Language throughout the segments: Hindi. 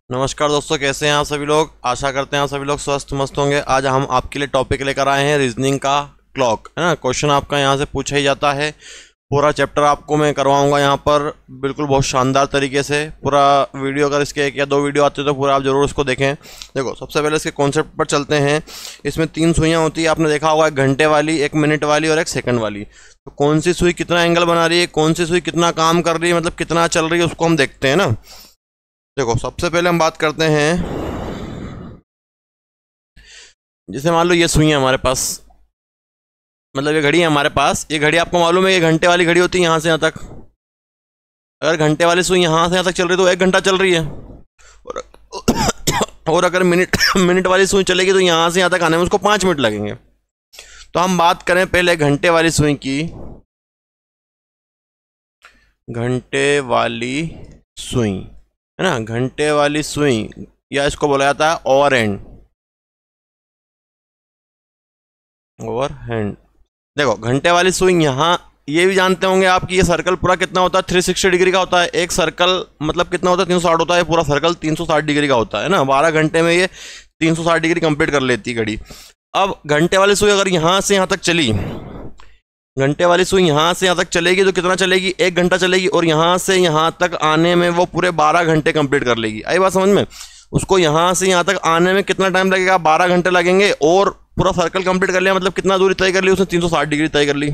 नमस्कार दोस्तों, कैसे हैं आप सभी लोग। आशा करते हैं आप सभी लोग स्वस्थ मस्त होंगे। आज हम आपके लिए टॉपिक लेकर आए हैं रीजनिंग का क्लॉक, है ना। क्वेश्चन आपका यहाँ से पूछा ही जाता है। पूरा चैप्टर आपको मैं करवाऊंगा यहाँ पर बिल्कुल बहुत शानदार तरीके से। पूरा वीडियो, अगर इसके एक या दो वीडियो आते हैं तो पूरा आप जरूर इसको देखें। देखो, सबसे पहले इसके कॉन्सेप्ट पर चलते हैं। इसमें 3 सुइयाँ होती है, आपने देखा होगा, 1 घंटे वाली, 1 मिनट वाली और 1 सेकंड वाली। तो कौन सी सुई कितना एंगल बना रही है, कौन सी सुई कितना काम कर रही है, मतलब कितना चल रही है, उसको हम देखते हैं ना। देखो, सबसे पहले हम बात करते हैं, जैसे मान लो ये सुई है हमारे पास, मतलब ये घड़ी है हमारे पास। ये घड़ी आपको मालूम है ये घंटे वाली घड़ी होती है, यहाँ से यहाँ तक। अगर घंटे वाली सुई यहाँ से यहाँ तक चल रही है तो 1 घंटा चल रही है। और और अगर मिनट वाली सुई चलेगी तो यहाँ से यहाँ तक आने में उसको 5 मिनट लगेंगे। तो हम बात करें पहले घंटे वाली सुई की। घंटे वाली सुई, है ना, घंटे वाली सुई, या इसको बोला जाता है ओवर एंड, ओवर हैंड। देखो, घंटे वाली सुई यहाँ, ये भी जानते होंगे आप कि ये सर्कल पूरा कितना होता है, 360 डिग्री का होता है। एक सर्कल मतलब कितना होता है, 360 होता है। पूरा सर्कल 360 डिग्री का होता है ना। 12 घंटे में ये 360 डिग्री कंप्लीट कर लेती है घड़ी। अब घंटे वाली सुई अगर यहाँ से यहाँ तक चली, घंटे वाली सुई यहाँ से यहाँ तक चलेगी तो कितना चलेगी, 1 घंटा चलेगी। और यहाँ से यहाँ तक आने में वो पूरे 12 घंटे कंप्लीट कर लेगी। आई बात समझ में। उसको यहाँ से यहाँ तक आने में कितना टाइम लगेगा, 12 घंटे लगेंगे। और पूरा सर्कल कंप्लीट कर लिया, मतलब कितना दूरी तय कर ली उसने, 360 डिग्री तय कर ली।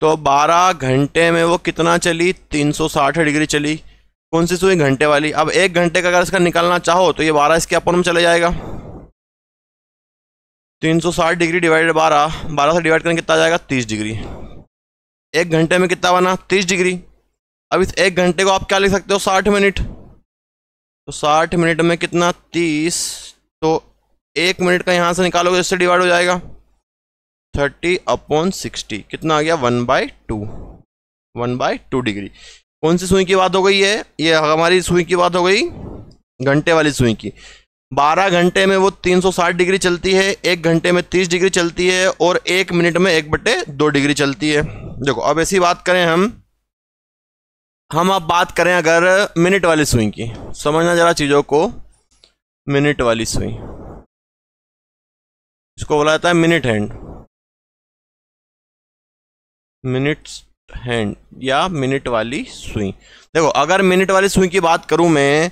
तो 12 घंटे में वो कितना चली, 360 डिग्री चली। कौन सी सुई, घंटे वाली। अब 1 घंटे का अगर इसका निकालना चाहो तो ये 12 इसके अपन में चले जाएगा। 360 डिग्री डिवाइडेड 12, 12 से डिवाइड करेंगे कितना आ जाएगा, 30 डिग्री। 1 घंटे में कितना बना, 30 डिग्री। अब इस 1 घंटे को आप क्या लिख सकते हो, 60 मिनट। तो 60 मिनट में कितना, 30। तो 1 मिनट का यहाँ से निकालोगे, इससे डिवाइड हो जाएगा 30/60। कितना आ गया, 1/2, 1/2 डिग्री। कौन सी सुई की बात हो गई है, ये हमारी सुई की बात हो गई, घंटे वाली सुई की। 12 घंटे में वो 360 डिग्री चलती है, 1 घंटे में 30 डिग्री चलती है, और 1 मिनट में 1/2 डिग्री चलती है। देखो, अब ऐसी बात करें हम अब बात करें अगर मिनट वाली सुई की। समझना जरा चीजों को। मिनट वाली सुई, इसको बोला जाता है मिनट हैंड, मिनट हैंड या मिनट वाली सुई। देखो, अगर मिनट वाली सुई की बात करूं मैं,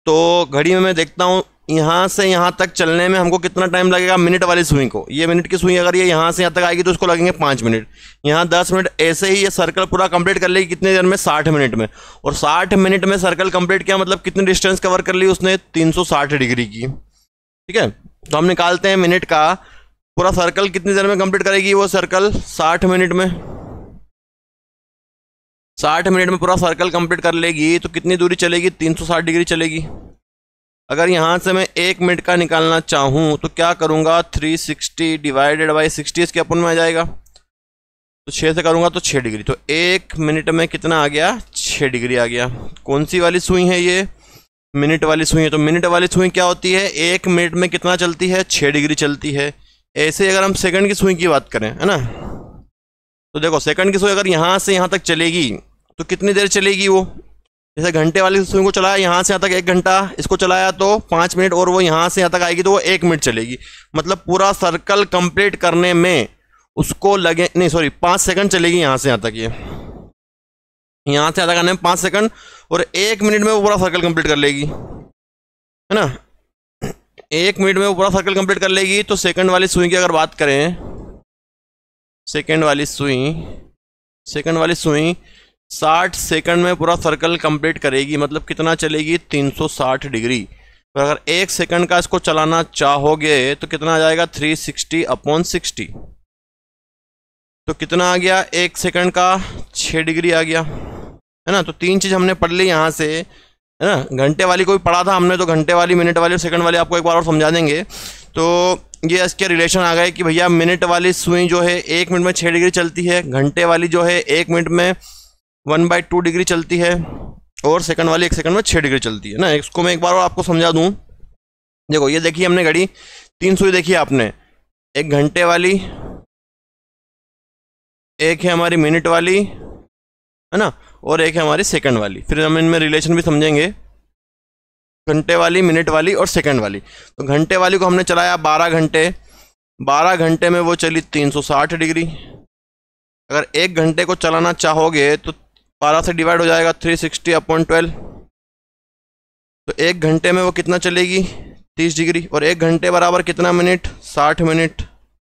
तो घड़ी में मैं देखता हूं यहां से यहां तक चलने में हमको कितना टाइम लगेगा, मिनट वाली सुई को। ये मिनट की सुई अगर ये यहां से यहां तक आएगी तो उसको लगेंगे 5 मिनट, यहाँ 10 मिनट। ऐसे ही ये सर्कल पूरा कंप्लीट कर लेगी कितने देर में, 60 मिनट में। और 60 मिनट में सर्कल कंप्लीट किया, मतलब कितनी डिस्टेंस कवर कर ली उसने, 360 डिग्री की। ठीक है, तो हम निकालते हैं मिनट का। पूरा सर्कल कितनी देर में कंप्लीट करेगी वो सर्कल, 60 मिनट में। 60 मिनट में पूरा सर्कल कंप्लीट कर लेगी तो कितनी दूरी चलेगी, 360 डिग्री चलेगी। अगर यहां से मैं 1 मिनट का निकालना चाहूं तो क्या करूंगा, 360 डिवाइडेड बाई 60 इसके अपन में आ जाएगा। तो 6 से करूंगा तो 6 डिग्री। तो 1 मिनट में कितना आ गया, 6 डिग्री आ गया। कौन सी वाली सुई है ये, मिनट वाली सुई है। तो मिनट वाली सुई क्या होती है, 1 मिनट में कितना चलती है, 6 डिग्री चलती है। ऐसे अगर हम सेकंड की सुई की बात करें, है ना, तो देखो सेकंड की सुई अगर यहां से यहां तक चलेगी तो कितनी देर चलेगी वो। जैसे घंटे वाली सुई को चलाया यहाँ से यहाँ तक 1 घंटा, इसको चलाया तो 5 मिनट, और वो यहाँ से यहाँ तक आएगी तो वो 1 मिनट चलेगी। मतलब पूरा सर्कल कंप्लीट करने में उसको लगे, नहीं सॉरी, 5 सेकंड चलेगी यहाँ से यहाँ तक। ये यहाँ से यहाँ तक आने में 5 सेकंड, और 1 मिनट में वो पूरा सर्कल कंप्लीट कर लेगी, है ना। 1 मिनट में वो पूरा सर्कल कंप्लीट कर लेगी। तो सेकंड वाली सुई की अगर बात करें, सेकंड वाली सुई 60 सेकंड में पूरा सर्कल कंप्लीट करेगी, मतलब कितना चलेगी, 360 डिग्री। तो अगर 1 सेकंड का इसको चलाना चाहोगे तो कितना आ जाएगा, 360/60। तो कितना आ गया, 1 सेकंड का 6 डिग्री आ गया, है ना। तो 3 चीज हमने पढ़ ली यहाँ से, है ना। घंटे वाली को भी पढ़ा था हमने, तो घंटे वाली, मिनट वाली और सेकंड वाली आपको एक बार और समझा देंगे। तो ये इसके रिलेशन आ गए कि भैया मिनट वाली सुई जो है 1 मिनट में 6 डिग्री चलती है, घंटे वाली जो है 1 मिनट में 1/2 डिग्री चलती है, और सेकंड वाली 1 सेकंड में 6 डिग्री चलती है ना। इसको मैं एक बार और आपको समझा दूं। देखो, ये देखिए हमने घड़ी, 3 सुई देखी आपने, एक घंटे वाली, एक है हमारी मिनट वाली, है ना, और एक है हमारी सेकंड वाली। फिर हम इनमें रिलेशन भी समझेंगे। घंटे वाली, मिनट वाली और सेकंड वाली। तो घंटे वाली को हमने चलाया 12 घंटे, 12 घंटे में वो चली 360 डिग्री। अगर 1 घंटे को चलाना चाहोगे तो 12 से डिवाइड हो जाएगा 360/12। तो 1 घंटे में वो कितना चलेगी 30 डिग्री। और 1 घंटे बराबर कितना मिनट 60 मिनट।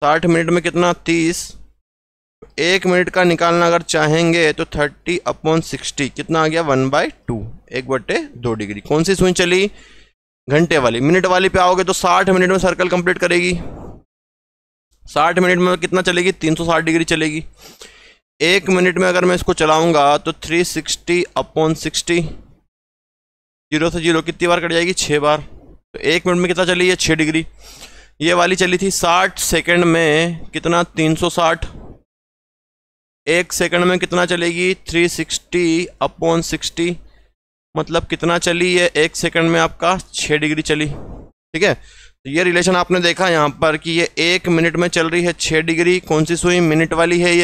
60 मिनट में कितना 30। 1 मिनट का निकालना अगर चाहेंगे तो 30/60 कितना आ गया 1/2, 1/2 डिग्री। कौन सी सुई चली घंटे वाली। मिनट वाली पे आओगे तो 60 मिनट में सर्कल कंप्लीट करेगी। 60 मिनट में कितना चलेगी 360 डिग्री चलेगी। 1 मिनट में अगर मैं इसको चलाऊंगा तो 360/60, 0 से 0 कितनी बार कट जाएगी 6 बार। तो 1 मिनट में कितना चली है 6 डिग्री। ये वाली चली थी 60 सेकंड में कितना 360। 1 सेकंड में कितना चलेगी 360/60, मतलब कितना चली है 1 सेकंड में आपका 6 डिग्री चली। ठीक है, तो ये रिलेशन आपने देखा यहाँ पर कि ये 1 मिनट में चल रही है 6 डिग्री। कौन सी सुई मिनट वाली है,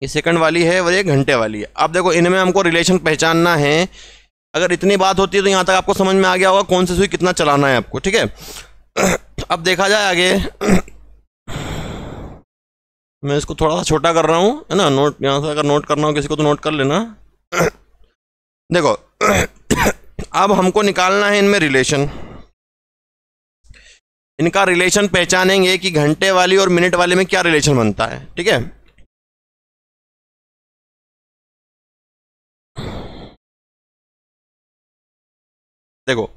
ये सेकंड वाली है और ये घंटे वाली है। अब देखो इनमें हमको रिलेशन पहचानना है। अगर इतनी बात होती है तो यहाँ तक आपको समझ में आ गया होगा कौन सी सुई कितना चलाना है आपको। ठीक है, अब देखा जाए आगे। मैं इसको थोड़ा सा छोटा कर रहा हूँ, है ना। नोट यहाँ से अगर नोट करना हो किसी को तो नोट कर लेना। देखो अब हमको निकालना है इनमें रिलेशन। इनका रिलेशन पहचानेंगे कि घंटे वाली और मिनट वाली में क्या रिलेशन बनता है। ठीक है, देखो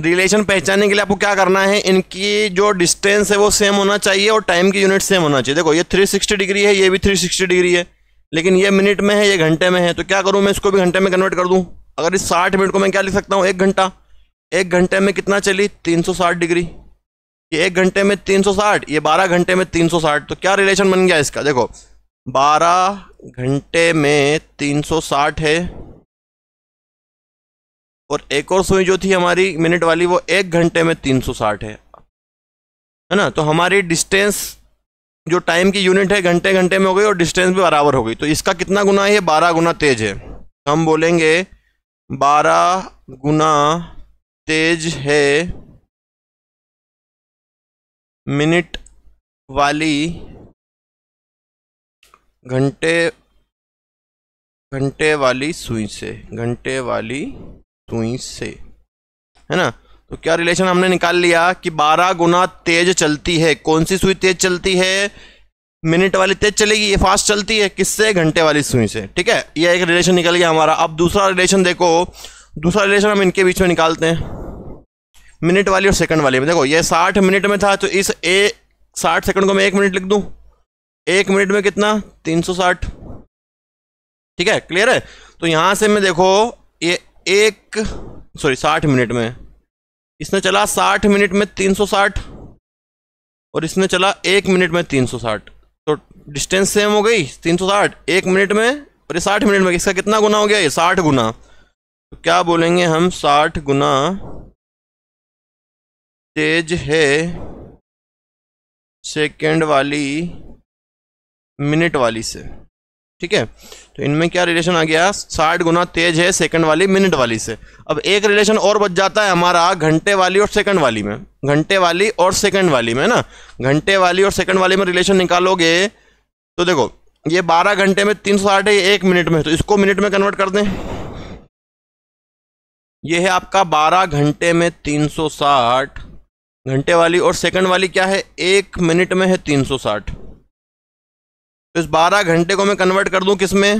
रिलेशन पहचानने के लिए आपको क्या करना है, इनकी जो डिस्टेंस है वो सेम होना चाहिए और टाइम की यूनिट सेम होना चाहिए। देखो ये 360 डिग्री है, ये भी 360 डिग्री है, लेकिन ये मिनट में है, ये घंटे में है। तो क्या करूं मैं इसको भी घंटे में कन्वर्ट कर दूं। अगर इस 60 मिनट को मैं क्या लिख सकता हूं 1 घंटा। 1 घंटे में कितना चली 360 डिग्री। ये 1 घंटे में 360, ये 12 घंटे में 360। तो क्या रिलेशन बन गया इसका, देखो 12 घंटे में 360 है और एक और सुई जो थी हमारी मिनट वाली वो 1 घंटे में 360 है ना। तो हमारी डिस्टेंस जो टाइम की यूनिट है घंटे घंटे में हो गई और डिस्टेंस भी बराबर हो गई। तो इसका कितना गुना है, 12 गुना तेज है। हम बोलेंगे 12 गुना तेज है मिनट वाली घंटे वाली सुई से, घंटे वाली सुई से, है ना। तो क्या रिलेशन हमने निकाल लिया कि 12 गुना तेज चलती है। कौन सी सुई तेज चलती है, मिनट वाली तेज चलेगी, ये फास्ट चलती है किससे, घंटे वाली सुई से। ठीक है, ये एक रिलेशन निकल गया हमारा। अब दूसरा रिलेशन देखो, दूसरा रिलेशन हम इनके बीच में निकालते हैं मिनट वाली और सेकंड वाली में। देखो ये 60 मिनट में था तो इस 60 सेकंड को मैं 1 मिनट लिख दूं। 1 मिनट में कितना 360। ठीक है, क्लियर है। तो यहां से मैं देखो ये 60 मिनट में इसने चला 60 मिनट में 360 और इसने चला 1 मिनट में 360। तो डिस्टेंस सेम हो गई 360 1 मिनट में और ये 60 मिनट में। इसका कितना गुना हो गया, ये 60 गुना। तो क्या बोलेंगे हम 60 गुना तेज है सेकंड वाली मिनट वाली से। ठीक है, तो इनमें क्या रिलेशन आ गया, 60 गुना तेज है सेकंड वाली मिनट वाली से। अब एक रिलेशन और बच जाता है हमारा घंटे वाली और सेकंड वाली में। घंटे वाली और सेकंड वाली में ना, घंटे वाली और सेकंड वाली में रिलेशन निकालोगे तो देखो ये 12 घंटे में 360 है, ये 1 मिनट में, तो इसको मिनट में कन्वर्ट कर दें। ये है आपका 12 घंटे में 360 घंटे वाली और सेकंड वाली क्या है 1 मिनट में है 360। तो इस 12 घंटे को मैं कन्वर्ट कर दूं किस में,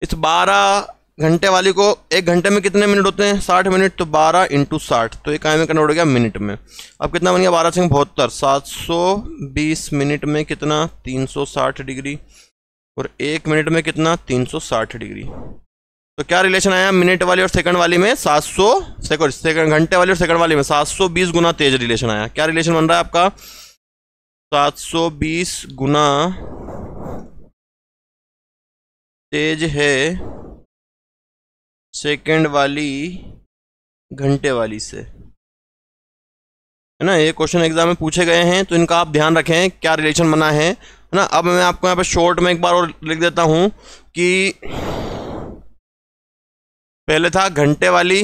इस 12 घंटे वाली को 1 घंटे में कितने मिनट होते हैं 60 मिनट। तो 12 × 60 तो ये काय में कन्वर्ट हो गया मिनट में। अब कितना बन गया 12 से 72 720 मिनट में कितना 360 डिग्री और 1 मिनट में कितना 360 डिग्री। तो क्या रिलेशन आया मिनट वाली और सेकंड वाली में 700 घंटे वाली और सेकंड वाली में 720 गुना तेज रिलेशन आया। क्या रिलेशन बन रहा है आपका 720 गुना तेज है सेकंड वाली घंटे वाली से, है ना। ये क्वेश्चन एग्जाम में पूछे गए हैं तो इनका आप ध्यान रखें क्या रिलेशन बना है ना। अब मैं आपको यहाँ पे शॉर्ट में एक बार और लिख देता हूं कि पहले था घंटे वाली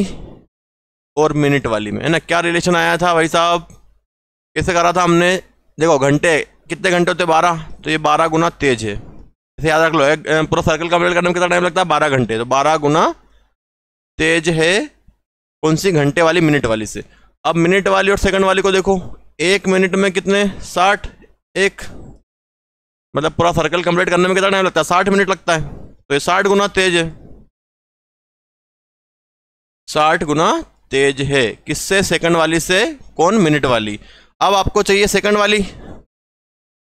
और मिनट वाली में, है ना। क्या रिलेशन आया था भाई साहब, कैसे करा था हमने, देखो घंटे कितने घंटे होते 12, तो ये 12 गुना तेज है, इसे याद रख लो। पूरा सर्कल कंप्लीट करने में कितना टाइम लगता है, 12 घंटे, तो 12 गुना तेज है कौन सी, घंटे वाली मिनट वाली से। अब मिनट वाली और सेकंड वाली को देखो, 1 मिनट में कितने 60, एक मतलब पूरा सर्कल कंप्लीट करने में कितना टाइम लगता है, 60 मिनट लगता है, तो ये 60 गुना तेज है, 60 गुना तेज है किससे, सेकंड वाली से, कौन, मिनट वाली। अब आपको चाहिए सेकंड वाली,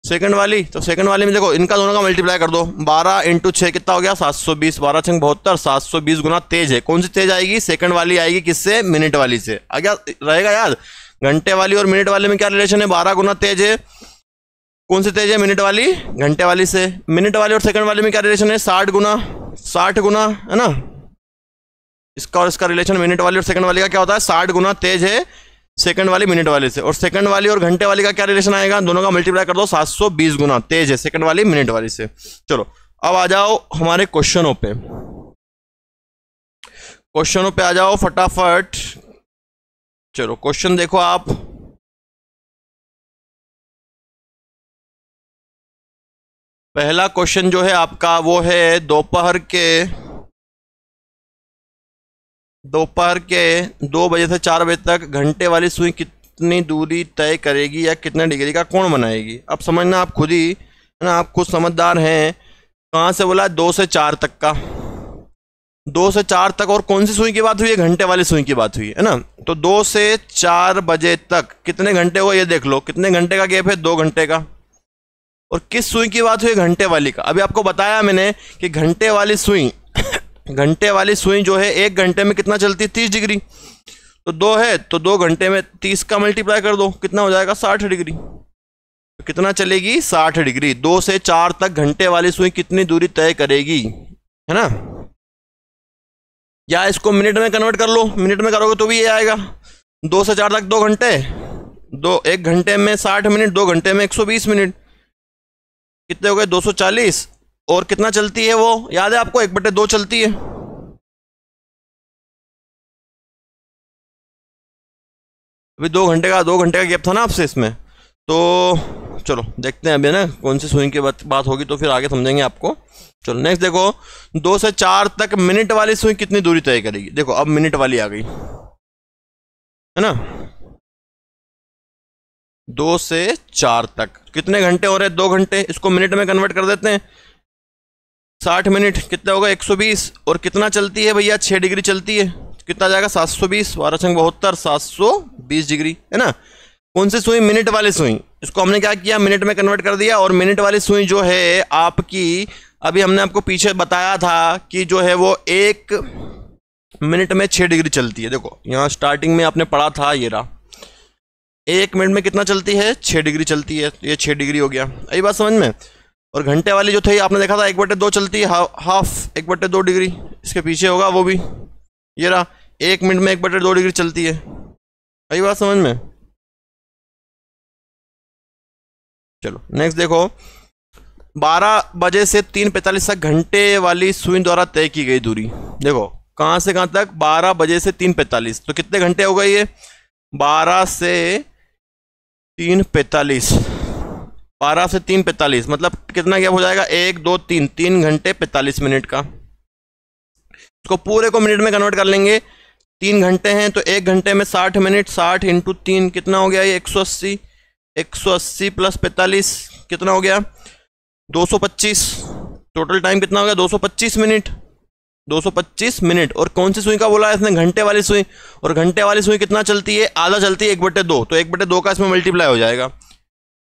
सेकंड वाली, तो सेकंड वाली में देखो इनका दोनों का मल्टीप्लाई कर दो, 12 × 6 कितना हो गया 720, 12 × 6 72, 720 गुना तेज है, कौन सी तेज आएगी, सेकंड वाली आएगी, किससे, मिनट वाली से। आ गया, रहेगा याद। घंटे वाली और मिनट वाली में क्या रिलेशन है, 12 गुना तेज है, कौन सी तेज है, मिनट वाली, घंटे वाली से। मिनट वाली और सेकंड वाली में क्या रिलेशन है, 60 गुना, 60 गुना, है ना। इसका और इसका रिलेशन मिनट वाली और सेकंड वाली का क्या होता है, 60 गुना तेज है सेकंड वाली मिनट वाली से। और सेकंड वाली और घंटे वाली का क्या रिलेशन आएगा, दोनों का मल्टीप्लाई कर दो, 720 गुना तेज है सेकंड वाली मिनट वाली से। चलो अब आ जाओ हमारे क्वेश्चनों पे, क्वेश्चनों पे आ जाओ फटाफट। चलो क्वेश्चन देखो आप, पहला क्वेश्चन जो है आपका वो है दोपहर के 2 बजे से 4 बजे तक घंटे वाली सुई कितनी दूरी तय करेगी या कितने डिग्री का कोण बनाएगी। अब समझना आप खुद ही, है ना, आप खुद समझदार हैं। कहाँ से बोला, 2 से 4 तक का, 2 से 4 तक, और कौन सी सुई की बात हुई है, घंटे वाली सुई की बात हुई है ना। तो 2 से 4 बजे तक कितने घंटे हुए ये देख लो, कितने घंटे का गैप है, 2 घंटे का। और किस सुई की बात हुई, घंटे वाली का। अभी आपको बताया मैंने कि घंटे वाली सुई घंटे वाली सुई जो है 1 घंटे में कितना चलती है, 30 डिग्री। तो 2 है तो 2 घंटे में 30 का मल्टीप्लाई कर दो, कितना हो जाएगा, 60 डिग्री। तो कितना चलेगी, 60 डिग्री। 2 से 4 तक घंटे वाली सुई कितनी दूरी तय करेगी, है ना। या इसको मिनट में कन्वर्ट कर लो, मिनट में करोगे तो भी ये आएगा। 2 से 4 तक 2 घंटे, 1 घंटे में 60 मिनट, 2 घंटे में 120 मिनट, कितने हो गए, 240। और कितना चलती है वो, याद है आपको, 1/2 चलती है। अभी 2 घंटे का गैप था ना आपसे इसमें। तो चलो देखते हैं अभी ना कौन सी सुई की बात होगी, तो फिर आगे समझेंगे आपको। चलो नेक्स्ट देखो, 2 से 4 तक मिनट वाली सुई कितनी दूरी तय करेगी। देखो अब मिनट वाली आ गई, है ना। 2 से 4 तक कितने घंटे हो रहे हैं, 2 घंटे। इसको मिनट में कन्वर्ट कर देते हैं, 60 मिनट कितना होगा, 120। और कितना चलती है भैया, 6 डिग्री चलती है, कितना जाएगा, 720, 12 × 72, 720 डिग्री, है ना। कौन सी सुई, मिनट वाली सुई। इसको हमने क्या किया, मिनट में कन्वर्ट कर दिया। और मिनट वाली सुई जो है आपकी, अभी हमने आपको पीछे बताया था कि जो है वो 1 मिनट में 6 डिग्री चलती है। देखो यहाँ स्टार्टिंग में आपने पढ़ा था, ये रहा, 1 मिनट में कितना चलती है, 6 डिग्री चलती है। ये 6 डिग्री हो गया, यही बात समझ में। और घंटे वाली जो थी आपने देखा था 1/2 चलती है, हाफ 1/2 डिग्री। इसके पीछे होगा वो भी, ये रहा, 1 मिनट में 1/2 डिग्री चलती है, यही बात समझ में। चलो नेक्स्ट देखो, 12 बजे से 3:45 तक घंटे वाली सुई द्वारा तय की गई दूरी। देखो कहाँ से कहाँ तक, 12 बजे से 3:45, तो कितने घंटे हो गए ये, 12 से 3:45, 12 से 3:45 मतलब कितना गैप हो जाएगा, 1 2 3, 3 घंटे 45 मिनट का। इसको पूरे को मिनट में कन्वर्ट कर लेंगे, 3 घंटे हैं तो 1 घंटे में 60 मिनट, 60 × 3 कितना हो गया, ये 180, 180 + 45 कितना हो गया, 225। टोटल टाइम कितना हो गया, 225 मिनट, 225 मिनट। और कौन सी सुई का बोला है इसने, घंटे वाली सुई। और घंटे वाली सुई कितना चलती है, आधा चलती है, 1/2, तो 1/2 का इसमें मल्टीप्लाई हो जाएगा,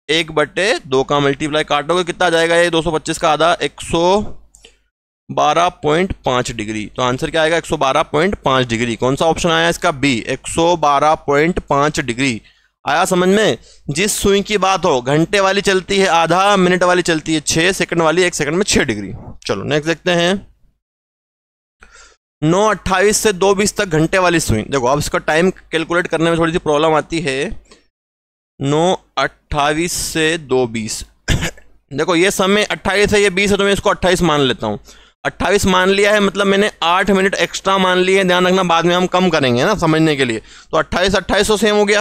1/2 का मल्टीप्लाई काटोगे कितना आ जाएगा, ये 225 का आधा, 112.5 डिग्री। तो आंसर क्या आएगा, 112.5 डिग्री। कौन सा ऑप्शन आया इसका, बी, 112.5 डिग्री। आया समझ में। जिस सुई की बात हो, घंटे वाली चलती है आधा, मिनट वाली चलती है 6, सेकंड वाली 1 सेकंड में 6 डिग्री। चलो नेक्स्ट देखते हैं, 9:28 से 2:20 तक घंटे वाली सुई। देखो अब इसका टाइम कैलकुलेट करने में थोड़ी सी प्रॉब्लम आती है। 9:28 से 2:20 देखो ये समय 28 है, ये 20 है, तो मैं इसको 28 मान लेता हूँ। 28 मान लिया है, मतलब मैंने 8 मिनट एक्स्ट्रा मान लिए है। ध्यान रखना, बाद में हम कम करेंगे ना समझने के लिए। तो 28 28 तो सेम हो गया।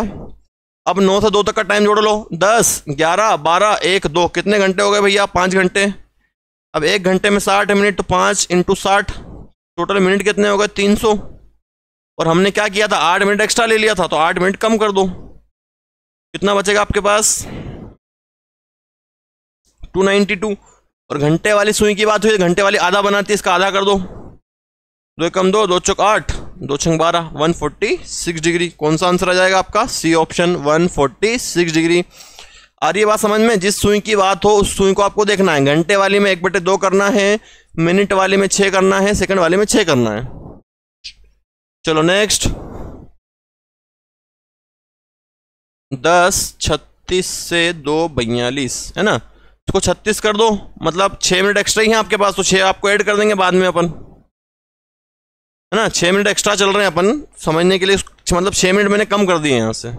अब 9 से 2 तक का टाइम जोड़ लो। 10 11 12 1 2 कितने घंटे हो गए भैया? 5 घंटे। अब 1 घंटे में 60 मिनट, तो 5 × 60, टोटल मिनट कितने हो गए? 300। और हमने क्या किया था? 8 मिनट एक्स्ट्रा ले लिया था, तो 8 मिनट कम कर दो। कितना बचेगा आपके पास? 292। और घंटे वाली सुई की बात हुई, घंटे वाली आधा बनाती है, इसका आधा कर दो। 2 कम 2, 2 चौक 8, 2 छंग 12, 146 डिग्री। कौन सा आंसर आ जाएगा आपका? C option, 146 degree. आ रही है बात समझ में? जिस सुई की बात हो उस सुई को आपको देखना है। घंटे वाली में 1/2 करना है, मिनट वाली में 6 करना है, सेकंड वाली में 6 करना है। चलो नेक्स्ट। 10 36 से 2 42 है ना, इसको 36 कर दो, मतलब 6 मिनट एक्स्ट्रा ही है आपके पास, तो 6 आपको ऐड कर देंगे बाद में अपन, है ना। 6 मिनट एक्स्ट्रा चल रहे हैं अपन समझने के लिए, मतलब 6 मिनट मैंने कम कर दिए यहाँ से,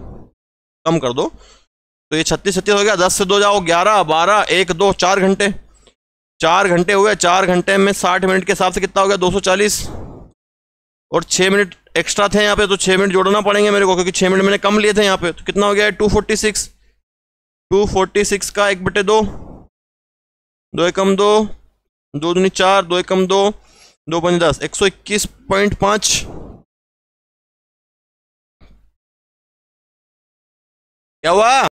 कम कर दो। तो ये 36 36 हो गया। 10 से 2 जाओ, 11 12 1 2, 4 घंटे। 4 घंटे हुए। 4 घंटे में 60 मिनट के हिसाब से कितना हो गया? 240। और 6 मिनट एक्स्ट्रा थे यहाँ पे, तो 6 मिनट जोड़ना पड़ेंगे मेरे को, क्योंकि 6 मिनट मैंने कम लिए थे यहाँ पे। तो कितना हो गया? 246। 246 का 1/2, 2 कम 2, 2 दूनी 4, 2 कम 2, 2 5 10, 121.5। क्या हुआ?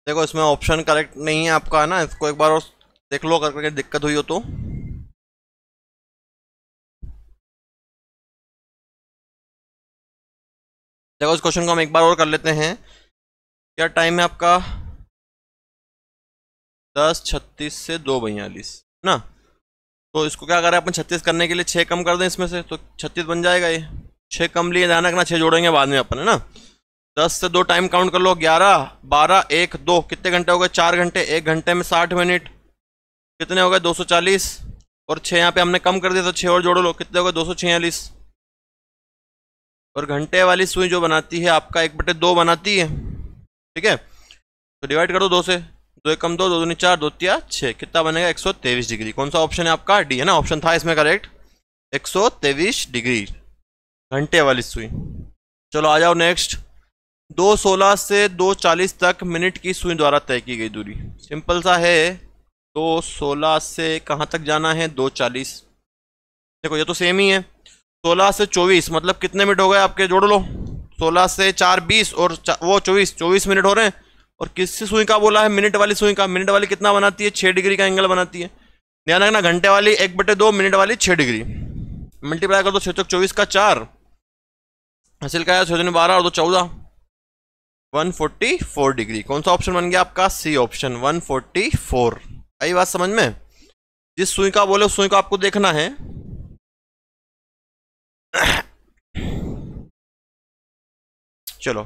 देखो इसमें ऑप्शन करेक्ट नहीं है आपका, है ना। इसको एक बार और देख लो, करके दिक्कत हुई हो तो। देखो इस क्वेश्चन को हम एक बार और कर लेते हैं। क्या टाइम है आपका? 10 36 से 2 42 ना। तो इसको क्या करें अपन? 36 करने के लिए 6 कम कर दें इसमें से, तो 36 बन जाएगा ये। 6 कम लिए, ध्यान रखना 6 जोड़ेंगे बाद में अपन, है ना। 10 से 2 टाइम काउंट कर लो। 11 12 1 2, कितने घंटे हो गए? 4 घंटे। 1 घंटे में 60 मिनट, कितने हो गए? 240। और 6 यहाँ पे हमने कम कर दिया, तो 6 और जोड़ लो, कितने हो गए? 246। और घंटे वाली सुई जो बनाती है आपका 1/2 बनाती है, ठीक है। तो डिवाइड कर दो 2 से, 2 कम 2, 2 दूनी 4, 2 तिया 6, कितना बनेगा? 123 डिग्री। कौन सा ऑप्शन है आपका? डी, है ना। ऑप्शन था इसमें करेक्ट, 123 डिग्री घंटे वाली सुई। चलो आ जाओ नेक्स्ट। 2:16 से 2:40 तक मिनट की सुई द्वारा तय की गई दूरी। सिंपल सा है, 2:16 से कहाँ तक जाना है? 2:40। देखो ये तो सेम ही है। 16 से 24 मतलब कितने मिनट हो गए आपके? जोड़ लो। 16 से 4 20 और वो 24 मिनट हो रहे हैं। और किस सुई का बोला है? मिनट वाली सुई का। मिनट वाली कितना बनाती है? 6 डिग्री का एंगल बनाती है। ध्यान रखना, घंटे वाली 1/2, मिनट वाली 6 डिग्री। मल्टीप्लाई कर दो, 6 24 का 4, हासिल का है 6 12 और 2 14, 144 डिग्री। कौन सा ऑप्शन बन गया आपका? C option, 144। आई बात समझ में? जिस सुई का बोले उस सुई को आपको देखना है। चलो,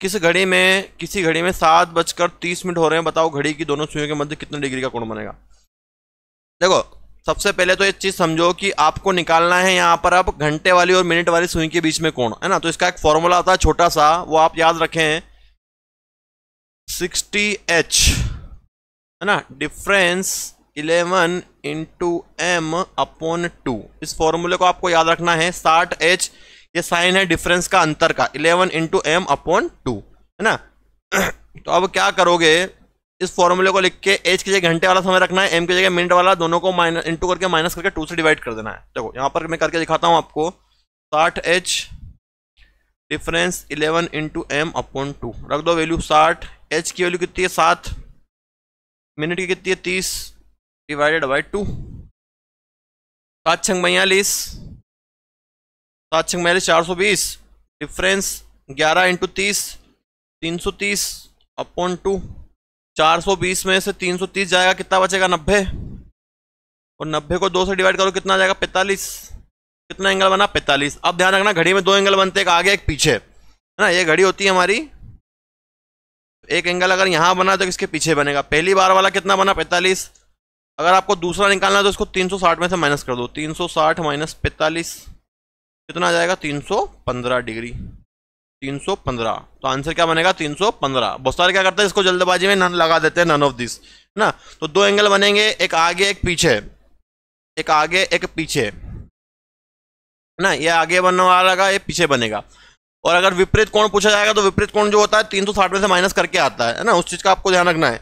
किसी घड़ी में 7:30 हो रहे हैं। बताओ घड़ी की दोनों सुइयों के मध्य कितने डिग्री का कोण बनेगा? देखो सबसे पहले तो ये चीज समझो कि आपको निकालना है यहाँ पर अब घंटे वाली और मिनट वाली सुई के बीच में कोण, है ना। तो इसका एक फॉर्मूला आता है छोटा सा, वो आप याद रखें, 60H, है ना। Difference 11 × m/2। इस फॉर्मूले को आपको याद रखना है। 60H ये साइन है डिफरेंस का, अंतर का, 11 × m/2, है ना। तो अब क्या करोगे? इस फॉर्मूले को लिख के h की जगह घंटे वाला समय रखना है, m की जगह मिनट वाला, दोनों को इंटू करके माइनस करके 2 से डिवाइड कर देना है। देखो यहाँ पर मैं करके दिखाता हूँ आपको। 60H डिफरेंस 11 × m/2 रख दो वैल्यू 60। h की वैल्यू कितनी है? 7। मिनट की कितनी है? 30 डिवाइडेड बाई 2। 7 छंग 42, 7 छंग 42 420। डिफरेंस 11 × 30 330/2। 420 में से 330 जाएगा, कितना बचेगा? 90। और 90 को 2 से डिवाइड करो, कितना जाएगा? 45। कितना एंगल बना? 45। अब ध्यान रखना, घड़ी में 2 एंगल बनते हैं, एक आगे एक पीछे, है ना। ये घड़ी होती है हमारी, एक एंगल अगर यहां बना तो किसके पीछे बनेगा? पहली बार वाला कितना बना? 45। अगर आपको दूसरा निकालना है तो इसको 360 में से माइनस कर दो। 360 माइनस 45 कितना आ जाएगा? 315 डिग्री। 315। तो आंसर क्या बनेगा? 315। बहुत सारे क्या करते हैं, इसको जल्दबाजी में नन लगा देते हैं, नन ऑफ दिस। ना। तो दो एंगल बनेंगे, एक आगे एक पीछे, एक आगे एक पीछे ना, ये आगे बनने वाला का, ये पीछे बनेगा। और अगर विपरीत कोण पूछा जाएगा तो विपरीत कोण जो होता है 360 में से माइनस करके आता है ना, उस चीज का आपको ध्यान रखना है।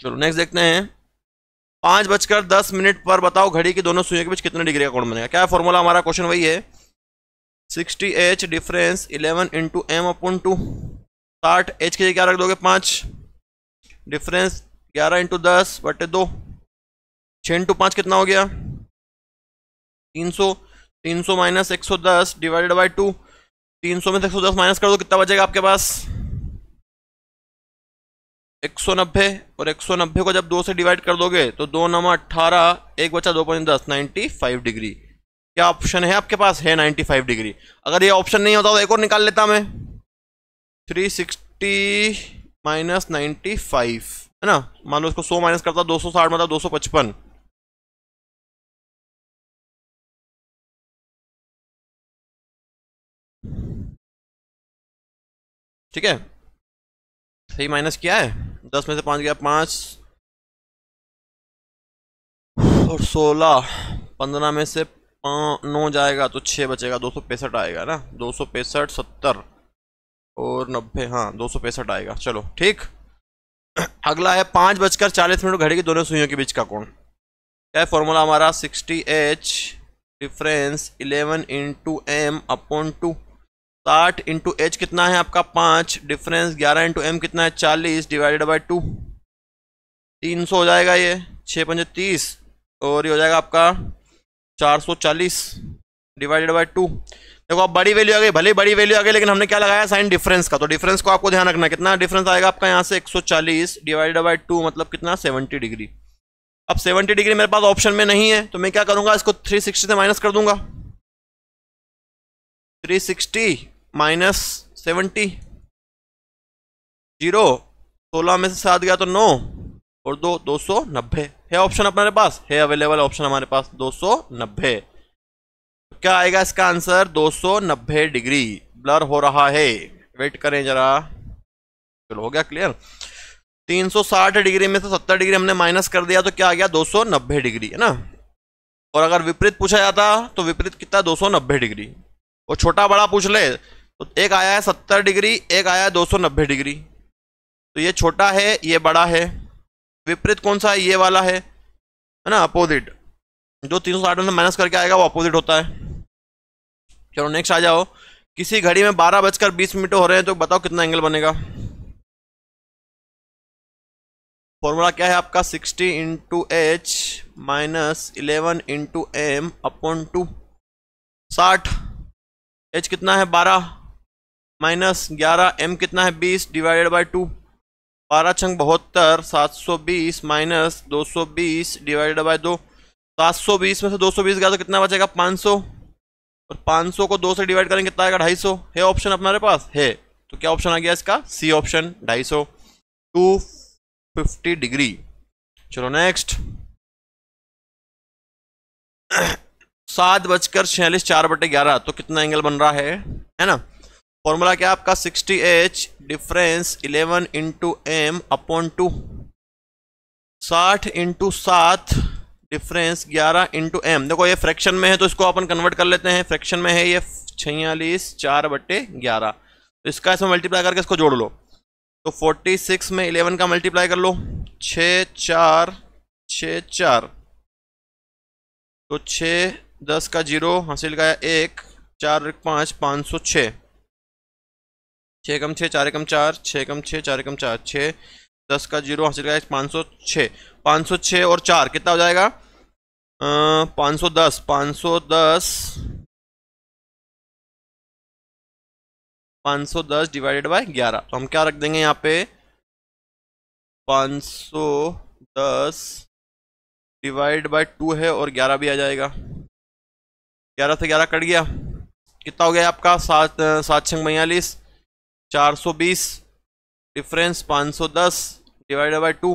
चलो नेक्स्ट देखते हैं। 5:10 पर बताओ घड़ी की दोनों सुइयों के बीच कितने डिग्री का कोण बनेगा। क्या है फॉर्मूला हमारा, क्वेश्चन वही है 60h difference 11 into M upon 2। 60h के लिए क्या रख दोगे 5, डिफरेंस 11 इंटू 10/2, 6 इंटू 5 कितना हो गया 300, 300 माइनस 110 डिवाइडेड बाई 2, 300 में से 110 माइनस कर दो, कितना बचेगा आपके पास 190। और 190 को जब 2 से डिवाइड कर दोगे तो 2 9 18, 1 बचा 2 5 10, 95 डिग्री। क्या ऑप्शन है आपके पास, है 95 डिग्री। अगर ये ऑप्शन नहीं होता तो एक और निकाल लेता मैं, 360 माइनस 95 है ना, मान लो इसको 100 माइनस करता 260 मतलब 255। ठीक है, सही माइनस किया है, 10 में से 5 गया 5 और 16, 15 में से 9 जाएगा तो 6 बचेगा, 265 आएगा ना, 265 70 और 90, हाँ 265 आएगा। चलो ठीक। अगला है 5:40 घड़ी की दोनों सुइयों के बीच का कोण। क्या है फॉर्मूला हमारा, 60h difference 11 into M upon 2। 60 into H कितना है आपका 5, डिफरेंस 11 इंटू एम कितना है 40 डिवाइडेड बाई 2, 300 हो जाएगा ये, 6 पंजे 30 और ये हो जाएगा आपका 440 डिवाइडेड बाई 2। देखो अब बड़ी वैल्यू आ गई, भले बड़ी वैल्यू आ गई, लेकिन हमने क्या लगाया साइन डिफरेंस का, तो डिफरेंस को आपको ध्यान रखना है। कितना डिफरेंस आएगा आपका यहाँ से 140 डिवाइडेड बाई 2 मतलब कितना 70 डिग्री। अब 70 डिग्री मेरे पास ऑप्शन में नहीं है तो मैं क्या करूंगा, इसको 360 से माइनस कर दूंगा। 360 माइनस 70, 0, 16 में से 7 गया तो 9 और 2, 290 है ऑप्शन हमारे पास, है अवेलेबल ऑप्शन हमारे पास 290। क्या आएगा इसका आंसर 290 डिग्री। ब्लर हो रहा है, वेट करें जरा। चलो हो गया क्लियर। 360 डिग्री में से 70 डिग्री हमने माइनस कर दिया तो क्या आ गया 290 डिग्री है ना। और अगर विपरीत पूछा जाता तो विपरीत कितना 290 डिग्री। वो छोटा बड़ा पूछ ले तो एक आया है 70 डिग्री, एक आया है 290 डिग्री, तो ये छोटा है ये बड़ा है। विपरीत कौन सा है, ये वाला है ना, अपोजिट। जो 360 में से माइनस करके आएगा वो अपोजिट होता है। चलो नेक्स्ट आ जाओ। किसी घड़ी में 12:20 हो रहे हैं तो बताओ कितना एंगल बनेगा। फॉर्मूला क्या है आपका 60 into H minus 11 into M upon 2। 60, H कितना है 12 माइनस 11, एम कितना है 20 डिवाइडेड बाई 2, 12 छंग 72, 720 माइनस 220 डिवाइडेड बाई 2। 720 में से 220 गया तो कितना बचेगा 500, और 500 को 2 से डिवाइड करेंगे कितना आएगा 250। है ऑप्शन अपने पास है, तो क्या ऑप्शन आ गया इसका, सी ऑप्शन 250, 250 डिग्री। चलो नेक्स्ट। 7:46 4/11 तो कितना एंगल बन रहा है ना। फॉर्मूला क्या आपका 60h difference 11 into M upon 2। 60 into 7 difference 11 into M. देखो ये फ्रैक्शन में है तो इसको अपन कन्वर्ट कर लेते हैं। फ्रैक्शन में है ये 46 4/11, तो इसका इसमें मल्टीप्लाई करके इसको जोड़ लो तो 46 में 11 का मल्टीप्लाई कर लो, 6 4 6 4, तो 6 10 का 0 हासिल का 1, 4 5 506, 6 कम 6 4 कम 4, 6 कम 6 4 कम 4, 6 10 का 0 हासिल का 506, 506 और 4 कितना हो जाएगा 510, 510 डिवाइडेड बाय 11। तो हम क्या रख देंगे यहाँ पे 510 डिवाइड बाय 2 है और 11 भी आ जाएगा। 11 से 11 कट गया, कितना हो गया आपका 7 7 6 42, 420 डिफरेंस 510 डिवाइडेड बाय 2।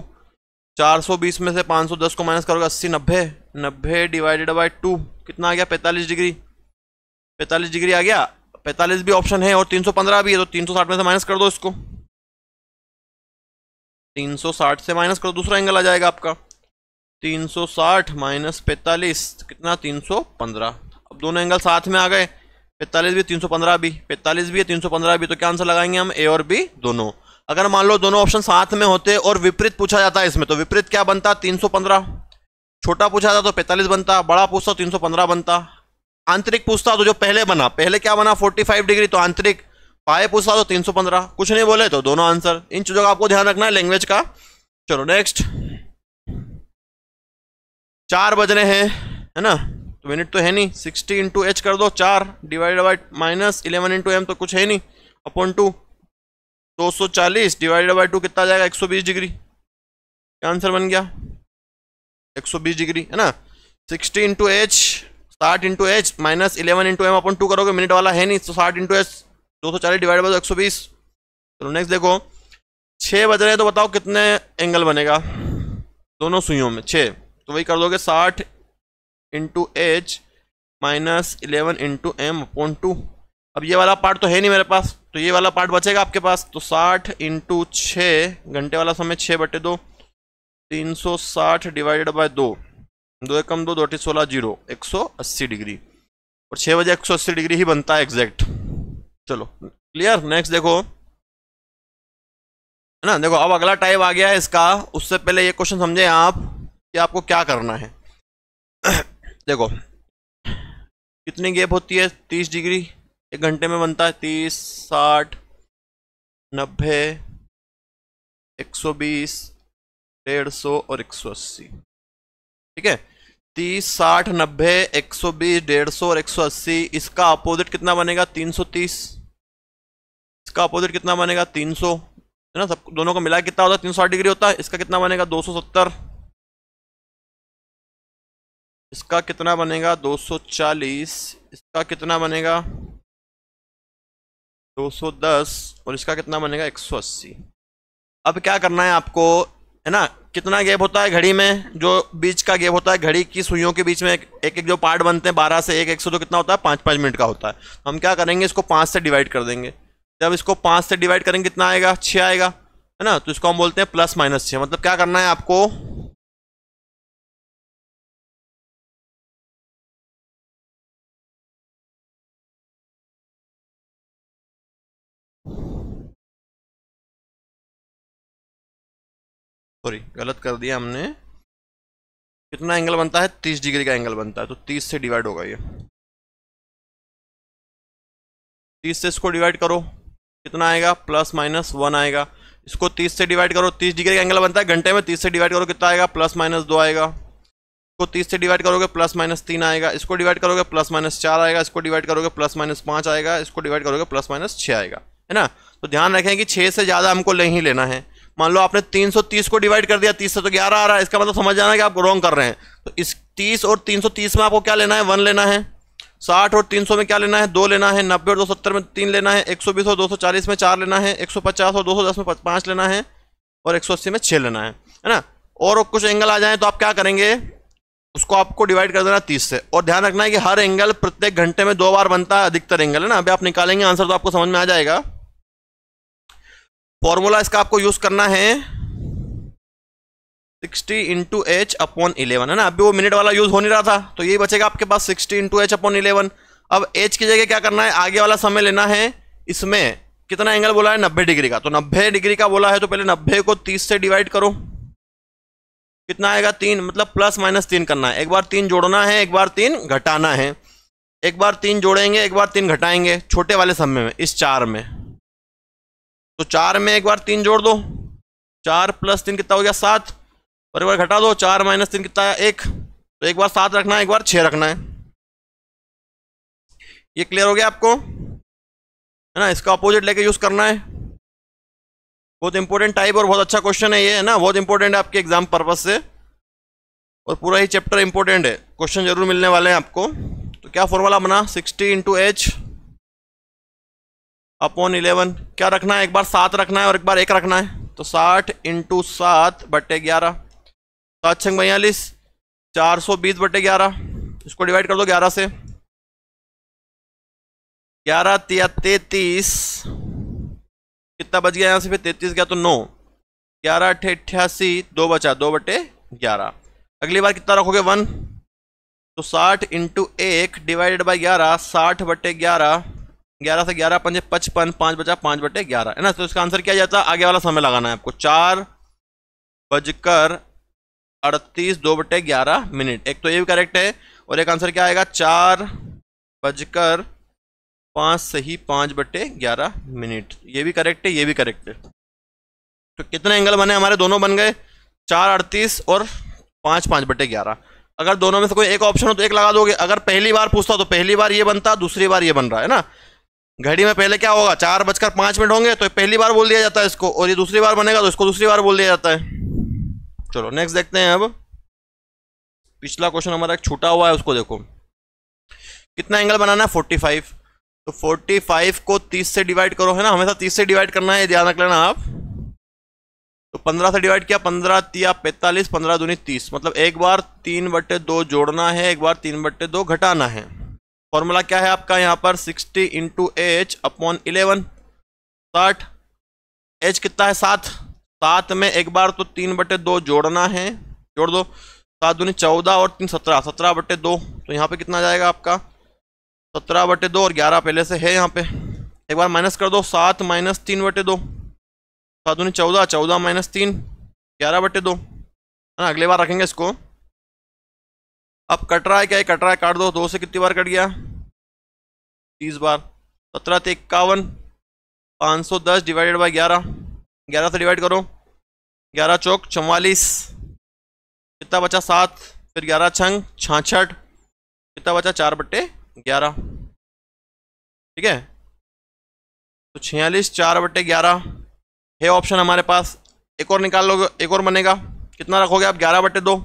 420 में से 510 को माइनस करोगे 80 90, 90 डिवाइडेड बाय 2 कितना आ गया 45 डिग्री। 45 डिग्री आ गया, 45 भी ऑप्शन है और 315 भी है, तो 360 में से माइनस कर दो इसको। 360 से माइनस करो, दूसरा एंगल आ जाएगा आपका 360 माइनस 45 कितना 315। अब दोनों एंगल साथ में आ गए, 45 भी 315 भी, 45 भी है 315 भी, तो क्या आंसर लगाएंगे हम, ए और बी दोनों। अगर मान लो दोनों ऑप्शन साथ में होते और विपरीत पूछा जाता है इसमें, तो विपरीत क्या बनता 315, छोटा पूछा था तो 45 बनता, बड़ा पूछता 315 बनता, आंतरिक पूछता तो जो पहले बना, पहले क्या बना 45 डिग्री, तो आंतरिक, पाए पूछता तो 315, कुछ नहीं बोले तो दोनों आंसर। इन चीजों का आपको ध्यान रखना है लैंग्वेज का। चलो नेक्स्ट, 4 बज रहे हैं है ना, तो मिनट तो है नहीं, 60 इंटू एच कर दो, 4 divided by minus 11 into M, तो कुछ है नहीं, अपॉन 2, 240 डिवाइडेड बाई 2 कितना आ जाएगा 120 डिग्री, क्या आंसर बन गया 120 डिग्री है ना। 60 into H, 60 into H minus 11 into M upon 2 करोगे, मिनट वाला है नहीं, तो 60 इंटू एच 240 डिवाइड बाई 120। चलो नेक्स्ट देखो, 6 बज रहे हैं तो बताओ कितने एंगल बनेगा दोनों सुइयों में, 6, तो वही कर दोगे 60 into H minus 11 into M upon 2। अब ये वाला पार्ट तो है नहीं मेरे पास, तो ये वाला पार्ट बचेगा आपके पास, तो 60 इंटू 6 घंटे वाला समय 6/2, 360 डिवाइडेड बाय 2, 2 एकम 2, 2 अठी 16, 0, 180 डिग्री, और 6 बजे 180 डिग्री ही बनता है एग्जैक्ट। चलो क्लियर, नेक्स्ट देखो है ना। देखो अब अगला टाइप आ गया है इसका, उससे पहले ये क्वेश्चन समझे आप कि आपको क्या करना है। देखो कितनी गैप होती है 30 डिग्री, एक घंटे में बनता है 30, 60, 90, 120, 150 और 180, ठीक है। 30, 60, 90, 120, 150 और 180, इसका अपोजिट कितना बनेगा 330, इसका अपोजिट कितना बनेगा 300 है ना, सब दोनों को मिला कितना होता है 360 डिग्री होता है। इसका कितना बनेगा 270, इसका कितना बनेगा 240, इसका कितना बनेगा 210 और इसका कितना बनेगा 180। अब क्या करना है आपको है ना, कितना गैप होता है घड़ी में, जो बीच का गैप होता है घड़ी की सुइयों के बीच में, एक एक जो पार्ट बनते हैं 12 से 1 तो कितना होता है 5-5 मिनट का होता है। तो हम क्या करेंगे, इसको 5 से डिवाइड कर देंगे, जब इसको 5 से डिवाइड करेंगे कितना आएगा 6 आएगा है ना, तो इसको हम बोलते हैं +-6। मतलब क्या करना है आपको, सॉरी गलत कर दिया हमने, कितना एंगल बनता है 30 डिग्री का एंगल बनता है, तो 30 से डिवाइड होगा ये, 30 से इसको डिवाइड करो कितना आएगा +-1 आएगा। इसको 30 से डिवाइड करो, 30 डिग्री का एंगल बनता है घंटे में, 30 से डिवाइड करो कितना आएगा +-2 आएगा। इसको 30 से डिवाइड करोगे +-3 आएगा, इसको डिवाइड करोगे +-4 आएगा, इसको डिवाइड करोगे +-5 आएगा, इसको डिवाइड करोगे +-6 आएगा है ना। तो ध्यान रखें कि 6 से ज़्यादा हमको नहीं लेना है। मान लो आपने 330 को डिवाइड कर दिया 30 से, तो 11 आ रहा है, इसका मतलब समझ जाना कि आप रॉन्ग कर रहे हैं। तो इस 30 और 330 में आपको क्या लेना है 1 लेना है, 60 और 300 में क्या लेना है 2 लेना है, 90 और 270 में 3 लेना है, 120 और 240 में 4 लेना है, 150 और 210 में 5 लेना है, और 180 में 6 लेना है ना। और कुछ एंगल आ जाए तो आप क्या करेंगे, उसको आपको डिवाइड कर देना 30 से, और ध्यान रखना है कि हर एंगल प्रत्येक घंटे में 2 बार बनता है, अधिकतर एंगल है ना। अभी आप निकालेंगे आंसर तो आपको समझ में आ जाएगा। फॉर्मूला इसका आपको यूज करना है 60 इंटू एच अपॉन 11 है ना। अभी वो मिनट वाला यूज हो नहीं रहा था, तो यही बचेगा आपके पास 60 इंटू एच अपॉन 11। अब एच की जगह क्या करना है, आगे वाला समय लेना है, इसमें कितना एंगल बोला है 90 डिग्री का, तो 90 डिग्री का बोला है तो पहले 90 को 30 से डिवाइड करो, कितना आएगा 3, मतलब +-3 करना है, एक बार 3 जोड़ना है, एक बार 3 घटाना है, एक बार 3 जोड़ेंगे, एक बार 3 घटाएंगे छोटे वाले समय में, इस 4 में, तो 4 में एक बार 3 जोड़ दो, 4 + 3 कितना हो गया 7, और एक बार घटा दो, 4 - 3 कितना है 1, तो एक बार 7 रखना है, एक बार 6 रखना है। ये क्लियर हो गया आपको है ना। इसका अपोजिट लेके यूज करना है, बहुत इंपॉर्टेंट टाइप और बहुत अच्छा क्वेश्चन है ये है ना, बहुत इंपॉर्टेंट है आपके एग्जाम पर्पज से, और पूरा ही चैप्टर इंपॉर्टेंट है, क्वेश्चन जरूर मिलने वाले हैं आपको। तो क्या फॉर्मूला बना 60 इंटू एच अपॉन 11, क्या रखना है, एक बार 7 रखना है और एक बार 1 रखना है, तो 60 इंटू 7/11, 7 × 42, 420/11, इसको डिवाइड कर दो 11 से, 11 × 33 कितना बच गया यहाँ से, फिर 33 गया तो 9, 11 अट्ठे 88, 2 बचा 2/11। अगली बार कितना रखोगे 1, तो 60 इंटू 1 डिवाइडेड बाई 11, 60/11, 11 से 11 पंजे 55, 5 बचा 5/11 है ना। तो इसका आंसर क्या जाता है, आगे वाला समय लगाना है आपको, 4:38 2/11 मिनट। एक तो ये भी करेक्ट है, और एक आंसर क्या आएगा 4:05 सही 5/11 मिनट। ये भी करेक्ट है, ये भी करेक्ट है। तो कितने एंगल बने हमारे, दोनों बन गए 4:38 और 5/11। अगर दोनों में से कोई एक ऑप्शन हो तो एक लगा दोगे। अगर पहली बार पूछता तो पहली बार ये बनता, दूसरी बार ये बन रहा है ना। घड़ी में पहले क्या होगा, 4:05 होंगे तो पहली बार बोल दिया जाता है इसको, और ये दूसरी बार बनेगा तो इसको दूसरी बार बोल दिया जाता है। चलो नेक्स्ट देखते हैं। अब पिछला क्वेश्चन हमारा एक छूटा हुआ है, उसको देखो। कितना एंगल बनाना है 45, तो 45 को 30 से डिवाइड करो, है ना, हमेशा 30 से डिवाइड करना है, ध्यान रख लेना आप। तो 15 से डिवाइड किया, 15 तिया 45, 15 दूनी 30, मतलब एक बार 3/2 जोड़ना है, एक बार 3/2 घटाना है। फॉर्मूला क्या है आपका यहाँ पर, 60 इंटू एच अपॉन 11, 60। एच कितना है 7, 7 में एक बार तो 3/2 जोड़ना है, जोड़ दो, 7 दूनी 14 और 3 17, 17/2। तो यहाँ पे कितना जाएगा आपका 17/2, और 11 पहले से है यहाँ पे, एक बार माइनस कर दो, 7 माइनस 3/2, 7 दूनी 14, 14 माइनस 3, 11/2 है ना। अगली बार रखेंगे इसको। अब कट रहा है, क्या है कट रहा है, काट दो, 2 से कितनी बार कट गया 30 बार, 17 से 51, 510 डिवाइडेड बाई 11, 11 से डिवाइड करो, 11 चौक 44, कितना बचा 7, फिर 11 छंग 66, कितना बचा 4/11, ठीक है। तो 46 4/11 है ऑप्शन हमारे पास। एक और निकाल लोगे, एक और बनेगा, कितना रखोगे आप 11/2,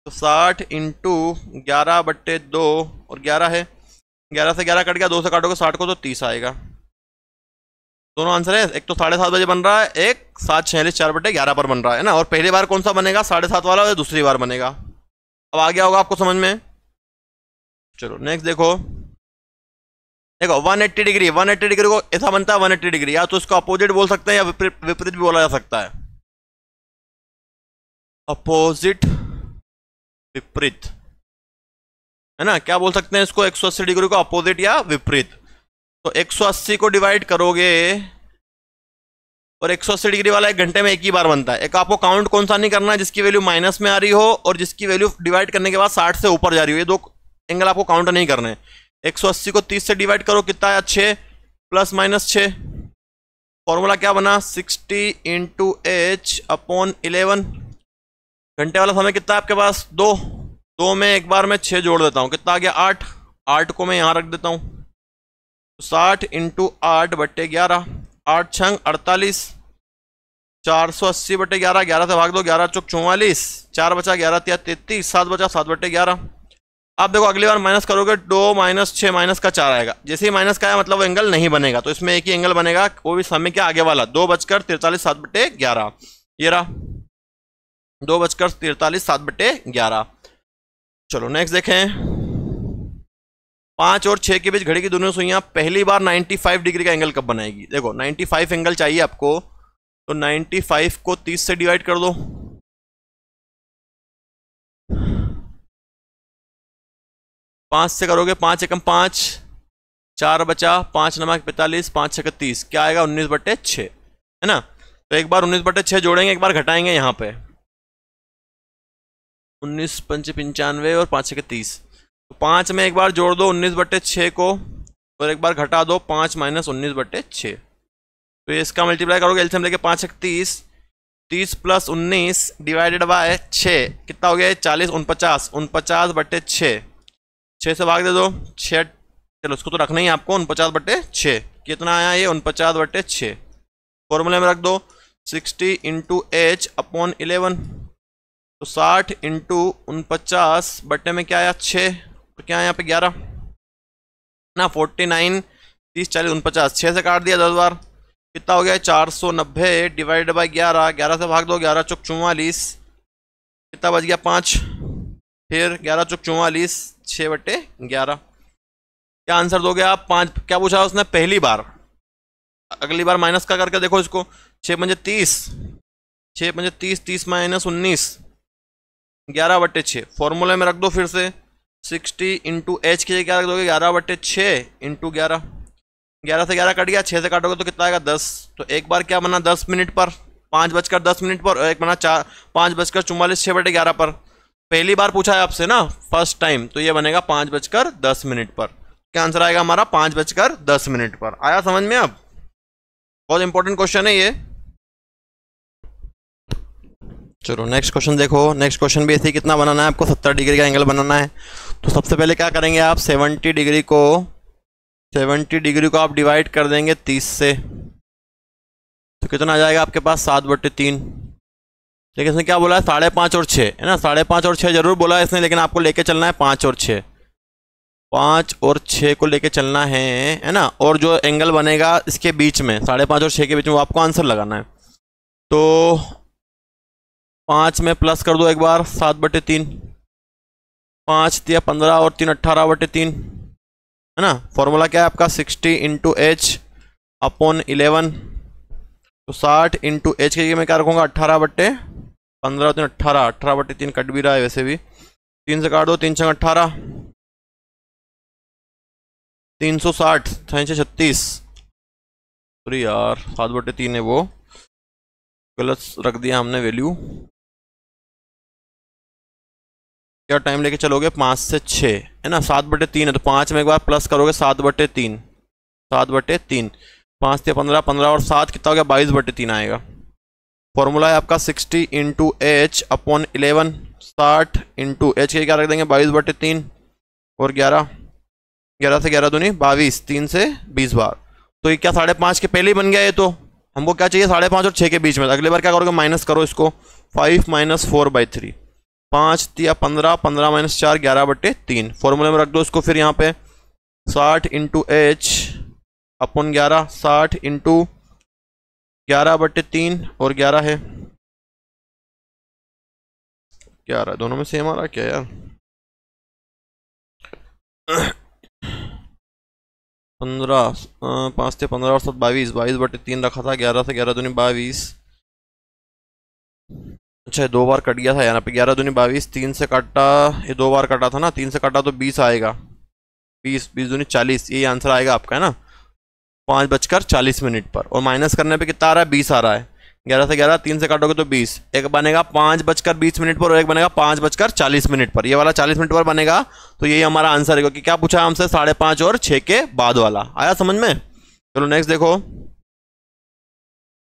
तो 60 इंटू 11/2 और 11 है, 11 से 11 कट गया, 2 से काटोगे 60 को तो 30 आएगा। दोनों आंसर है, एक तो 7:30 बजे बन रहा है, एक 7:46 4/11 पर बन रहा है ना। और पहली बार कौन सा बनेगा 7:30 वाला, और दूसरी बार बनेगा। अब आ गया होगा आपको समझ में। चलो नेक्स्ट देखो, देखो 180 डिग्री, 180 डिग्री को ऐसा बनता है 180 डिग्री, या तो इसको अपोजिट बोल सकते हैं या विपरीत भी बोला जा सकता है, अपोजिट विपरीत, है ना। क्या बोल सकते हैं इसको, 180 डिग्री को अपोजिट या विपरीत। तो 180 को डिवाइड करोगे, और 180 डिग्री वाला 1 घंटे में एक ही बार बनता है। एक आपको काउंट कौन सा नहीं करना है, जिसकी वैल्यू माइनस में आ रही हो और जिसकी वैल्यू डिवाइड करने के बाद 60 से ऊपर जा रही हो, ये 2 एंगल आपको काउंट नहीं करने। 180 को 30 से डिवाइड करो, कितना आया 6 प्लस माइनस 6। फॉर्मूला क्या बना 60 इंटू एच अपॉन 11। घंटे वाला समय कितना है आपके पास 2, 2 में एक बार मैं 6 जोड़ देता हूँ, कितना आ गया 8, 8 को मैं यहाँ रख देता हूँ, 60 इंटू 8/11, 8 छंग 48, 480/11, 11 से भाग दो, 11 चौक 44, 4 बचा 11 तिया 33, 7 बचा 7/11। अब देखो अगली बार माइनस करोगे, 2 माइनस 6 माइनस का 4 आएगा, जैसे ही माइनस का आया मतलब वो एंगल नहीं बनेगा। तो इसमें एक ही एंगल बनेगा, वो भी समय क्या आगे वाला, 2:43 7/11, ये रहा 2:43 7/11। चलो नेक्स्ट देखें, 5 और 6 के बीच घड़ी की दोनों सुइयां पहली बार 95 डिग्री का एंगल कब बनाएगी। देखो 95 एंगल चाहिए आपको, तो 95 को 30 से डिवाइड कर दो, 5 से करोगे, 5 एकम 5, 4 बचा, 5 नमक 45, 5 6 30, क्या आएगा 19/6, है ना। तो एक बार 19/6 जोड़ेंगे, एक बार घटाएंगे यहाँ पे, 19 5 95 और 5 6 30। तो 5 में एक बार जोड़ दो 19/6 को, और एक बार घटा दो 5 माइनस 19/6। तो इसका मल्टीप्लाई करोगे, एलसीएम लेके 5 6 30, 30 प्लस 19 डिवाइडेड बाय 6, कितना हो गया 40, 49, 49/6, 6 से भाग दे दो 6, चलो उसको तो रखना ही आपको, 49/6, कितना आया ये 49/6। फॉर्मूले में रख दो 60 इंटू एच अपॉन 11, तो 60 इंटू 49 में क्या आया 6, तो क्या है यहाँ पे 11 ना, 49 30 40 49, 6 से काट दिया 10 बार, कितना हो गया 490 डिवाइड बाई 11, 11 से भाग दो, 11 चौक 44, कितना बच गया 5, फिर 11 चौक 44, 6/11। क्या आंसर दोगे आप 5, क्या पूछा उसने पहली बार, अगली बार माइनस का करके देखो इसको, 6 पंजे 30, 6 पंजे 30, 30 माइनस 19, 11/6। फॉर्मूले में रख दो फिर से 60 इंटू एच की जगह क्या रख दोगे 11/6 इंटू 11। 11 से 11 कट गया, 6 से काटोगे तो कितना आएगा 10। तो एक बार क्या बना 10 मिनट पर 5:10 पर, और एक बना 5:44 6/11 पर। पहली बार पूछा है आपसे ना फर्स्ट टाइम, तो ये बनेगा 5:10 पर। क्या आंसर आएगा हमारा 5:10 पर। आया समझ में? अब बहुत इंपॉर्टेंट क्वेश्चन है ये। चलो नेक्स्ट क्वेश्चन देखो। नेक्स्ट क्वेश्चन भी ऐसे कितना बनाना है आपको, 70 डिग्री का एंगल बनाना है। तो सबसे पहले क्या करेंगे आप 70 डिग्री को आप डिवाइड कर देंगे 30 से, तो कितना आ जाएगा आपके पास 7/3। लेकिन इसने क्या बोला है 5.5 और 6 है ना, 5.5 और 6 जरूर बोला है इसने, लेकिन आपको लेके चलना है 5 और 6, 5 और 6 को लेके चलना है ना। और जो एंगल बनेगा इसके बीच में 5.5 और 6 के बीच में वो आपको आंसर लगाना है। तो 5 में प्लस कर दो एक बार 7/3, 5 दिया 15 और 3 18/3 है ना। फॉर्मूला क्या है आपका 60 इंटू एच अपॉन 11। तो 60 इंटू एच के मैं क्या रखूँगा 18/15, 3 18, 18/3 कट भी रहा है वैसे भी, 3 से काट दो 3 6 18, 360, 6 36। सॉरी यार 7/3 है वो, गलत रख दिया हमने वैल्यू। क्या टाइम लेके चलोगे 5 से 6 है ना, 7/3 है तो 5 में एक बार प्लस करोगे 7/3, 7/3, 5 से 15, 15 और 7 कितना हो गया 22/3 आएगा। फॉर्मूला है आपका 60 into H upon 11, 60 into H के क्या रख देंगे 22/3 और 11, 11 से 11 दूनी 22, 3 से 20 बार। तो ये क्या 5.5 के पहले ही बन गया ये, तो हमको क्या चाहिए 5.5 और 6 के बीच में। अगले बार क्या करोगे माइनस करो इसको, 5 माइनस 4/3, 5 दिया 15, 15 माइनस 4 11/3। फॉर्मूले में रख दो इसको फिर यहाँ पे 60 इंटू एच अपॉन 11, 60 इंटू 11/3 और 11 है 11, दोनों में सेम आ रहा क्या यार 15, 5 से 15 और 7 22, 22/3 रखा था, 11 से 11 दूनी 22। अच्छा 2 बार कट गया था यहाँ पे, 11 दूनी 22, 3 से काटा, ये 2 बार कटा था ना, 3 से काटा तो 20 आएगा, 20 20 दूनी 40, ये आंसर आएगा आपका है ना 5:40 पर। और माइनस करने पे कितना आ रहा है 20 आ रहा है, 11 से 11, 3 से काटोगे तो 20, एक बनेगा 5:20 पर और एक बनेगा 5:40 पर। ये वाला 40 मिनट पर बनेगा, तो यही हमारा आंसर है, क्योंकि क्या पूछा है हमसे 5.5 और 6 के बाद वाला। आया समझ में? चलो नेक्स्ट देखो,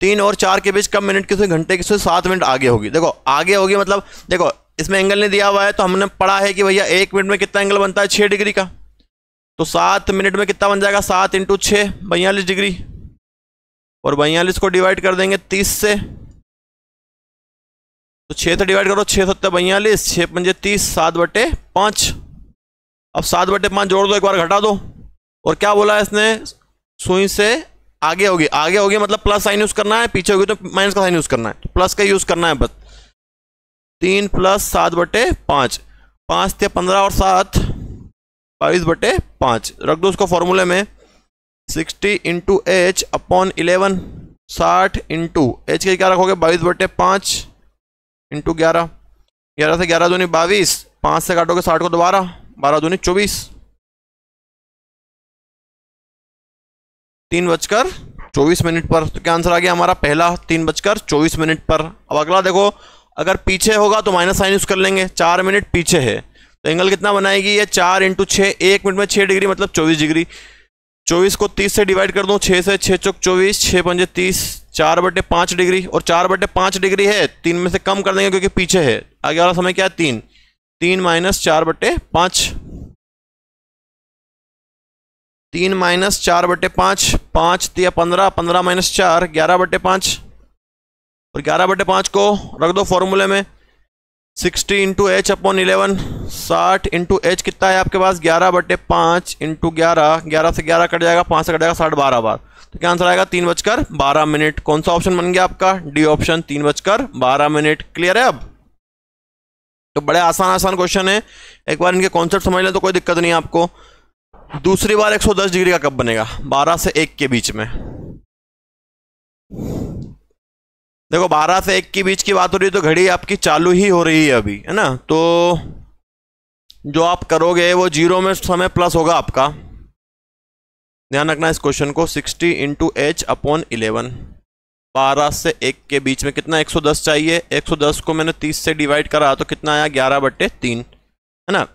3 और 4 के बीच कब मिनट की घंटे की 7 मिनट आगे होगी। देखो आगे होगी मतलब देखो इसमें एंगल नहीं दिया हुआ है, तो हमने पढ़ा है कि भैया 1 मिनट में कितना एंगल बनता है 6 डिग्री का, तो 7 मिनट में कितना बन जाएगा 7 इंटू 6 42 डिग्री, और 42 को डिवाइड कर देंगे 30 से, तो 6 से डिवाइड करो, 6 7 42, 6 पंजे 30, 7/5। अब 7/5 जोड़ दो, एक बार घटा दो, और क्या बोला है इसने सुई से आगे होगी, आगे होगी मतलब प्लस साइन यूज करना है, पीछे होगी तो माइनस का साइन यूज करना है, तो प्लस का यूज करना है बस। 3 + 7/5, 5 से 15 और 7 22/5 रख दो उसको फॉर्मूले में 60 into H upon 11, 60 into H के क्या रखोगे 22/5 इंटू 11, 11 से 11 दूनी 22, 5 से काटोगे 60 को तो 12, 12 दूनी 24, 3:24 पर। तो क्या आंसर आ गया हमारा पहला 3:24 पर। अब अगला देखो, अगर पीछे होगा तो माइनस साइन यूज कर लेंगे, 4 मिनट पीछे है तो एंगल कितना बनाएगी ये 4 इंटू 6, 1 मिनट में 6 डिग्री मतलब 24 डिग्री। 24 को 30 से डिवाइड कर दो, 6 से 6 चौक 24, 6 पंजे 30, 4/5 डिग्री, और 4/5 डिग्री है 3 में से कम कर देंगे क्योंकि पीछे है। आगे वाला समय क्या है 3, 3 माइनस 4/5, 3 माइनस 4/5, 5 दिया 15, 15 माइनस 4 11/5, और 11/5 को रख दो फॉर्मूले में 60 into H upon 11, 60 into H कितना है आपके पास 11/5 इंटू 11, 11 से 11 कट जाएगा, 5 से कट जाएगा 60 12 बार, तो क्या आंसर आएगा 3:12। कौन सा ऑप्शन बन गया आपका डी ऑप्शन 3:12। क्लियर है? अब तो बड़े आसान क्वेश्चन है, एक बार इनके कॉन्सेप्ट समझ लें तो कोई दिक्कत नहीं है आपको। दूसरी बार 110 डिग्री का कब बनेगा 12 से 1 के बीच में। देखो 12 से 1 के बीच की बात हो रही है, तो घड़ी आपकी चालू ही हो रही है अभी, है ना। तो जो आप करोगे वो 0 में समय प्लस होगा आपका, ध्यान रखना इस क्वेश्चन को। 60 इंटू एच अपॉन 11, 12 से 1 के बीच में कितना 110 चाहिए। 110 को मैंने 30 से डिवाइड करा तो कितना आया 11/3, है ना।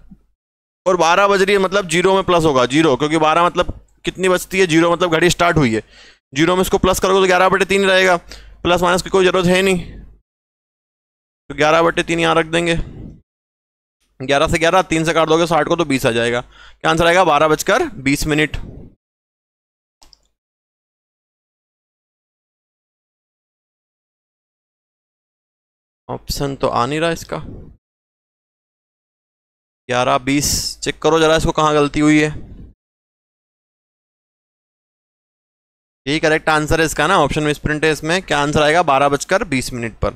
और 12 बज रही है मतलब 0 में प्लस होगा, 0, क्योंकि 12 मतलब कितनी बजती है 0 मतलब घड़ी स्टार्ट हुई है। 0 में इसको प्लस करोगे तो 11/3 रहेगा, प्लस माइनस की कोई जरूरत है नहीं, तो 11/3 यहाँ रख देंगे। 11 से 11, 3 से काट दोगे 60 को तो 20 आ जाएगा। क्या आंसर आएगा 12:20। ऑप्शन तो आ नहीं रहा इसका। 11:20 चेक करो जरा इसको कहाँ गलती हुई है। यही करेक्ट आंसर है इसका ना, ऑप्शन में स्प्रिंट है इसमें। क्या आंसर आएगा 12:20 पर,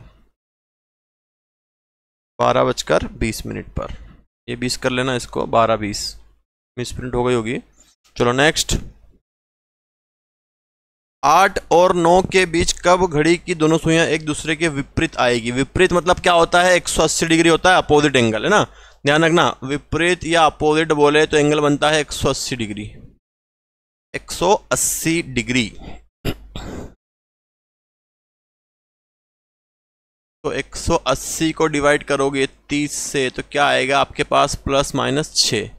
12:20 पर। ये 20 कर लेना इसको, 12:20 मिस प्रिंट हो गई होगी। चलो नेक्स्ट। 8 और 9 के बीच कब घड़ी की दोनों सुइयां एक दूसरे के विपरीत आएगी। विपरीत मतलब क्या होता है, 180 डिग्री होता है, अपोजिट एंगल, है ना। ध्यान रखना, विपरीत या अपोजिट बोले तो एंगल बनता है 180 डिग्री, 180 डिग्री। तो 180 को डिवाइड करोगे 30 से तो क्या आएगा आपके पास +-6।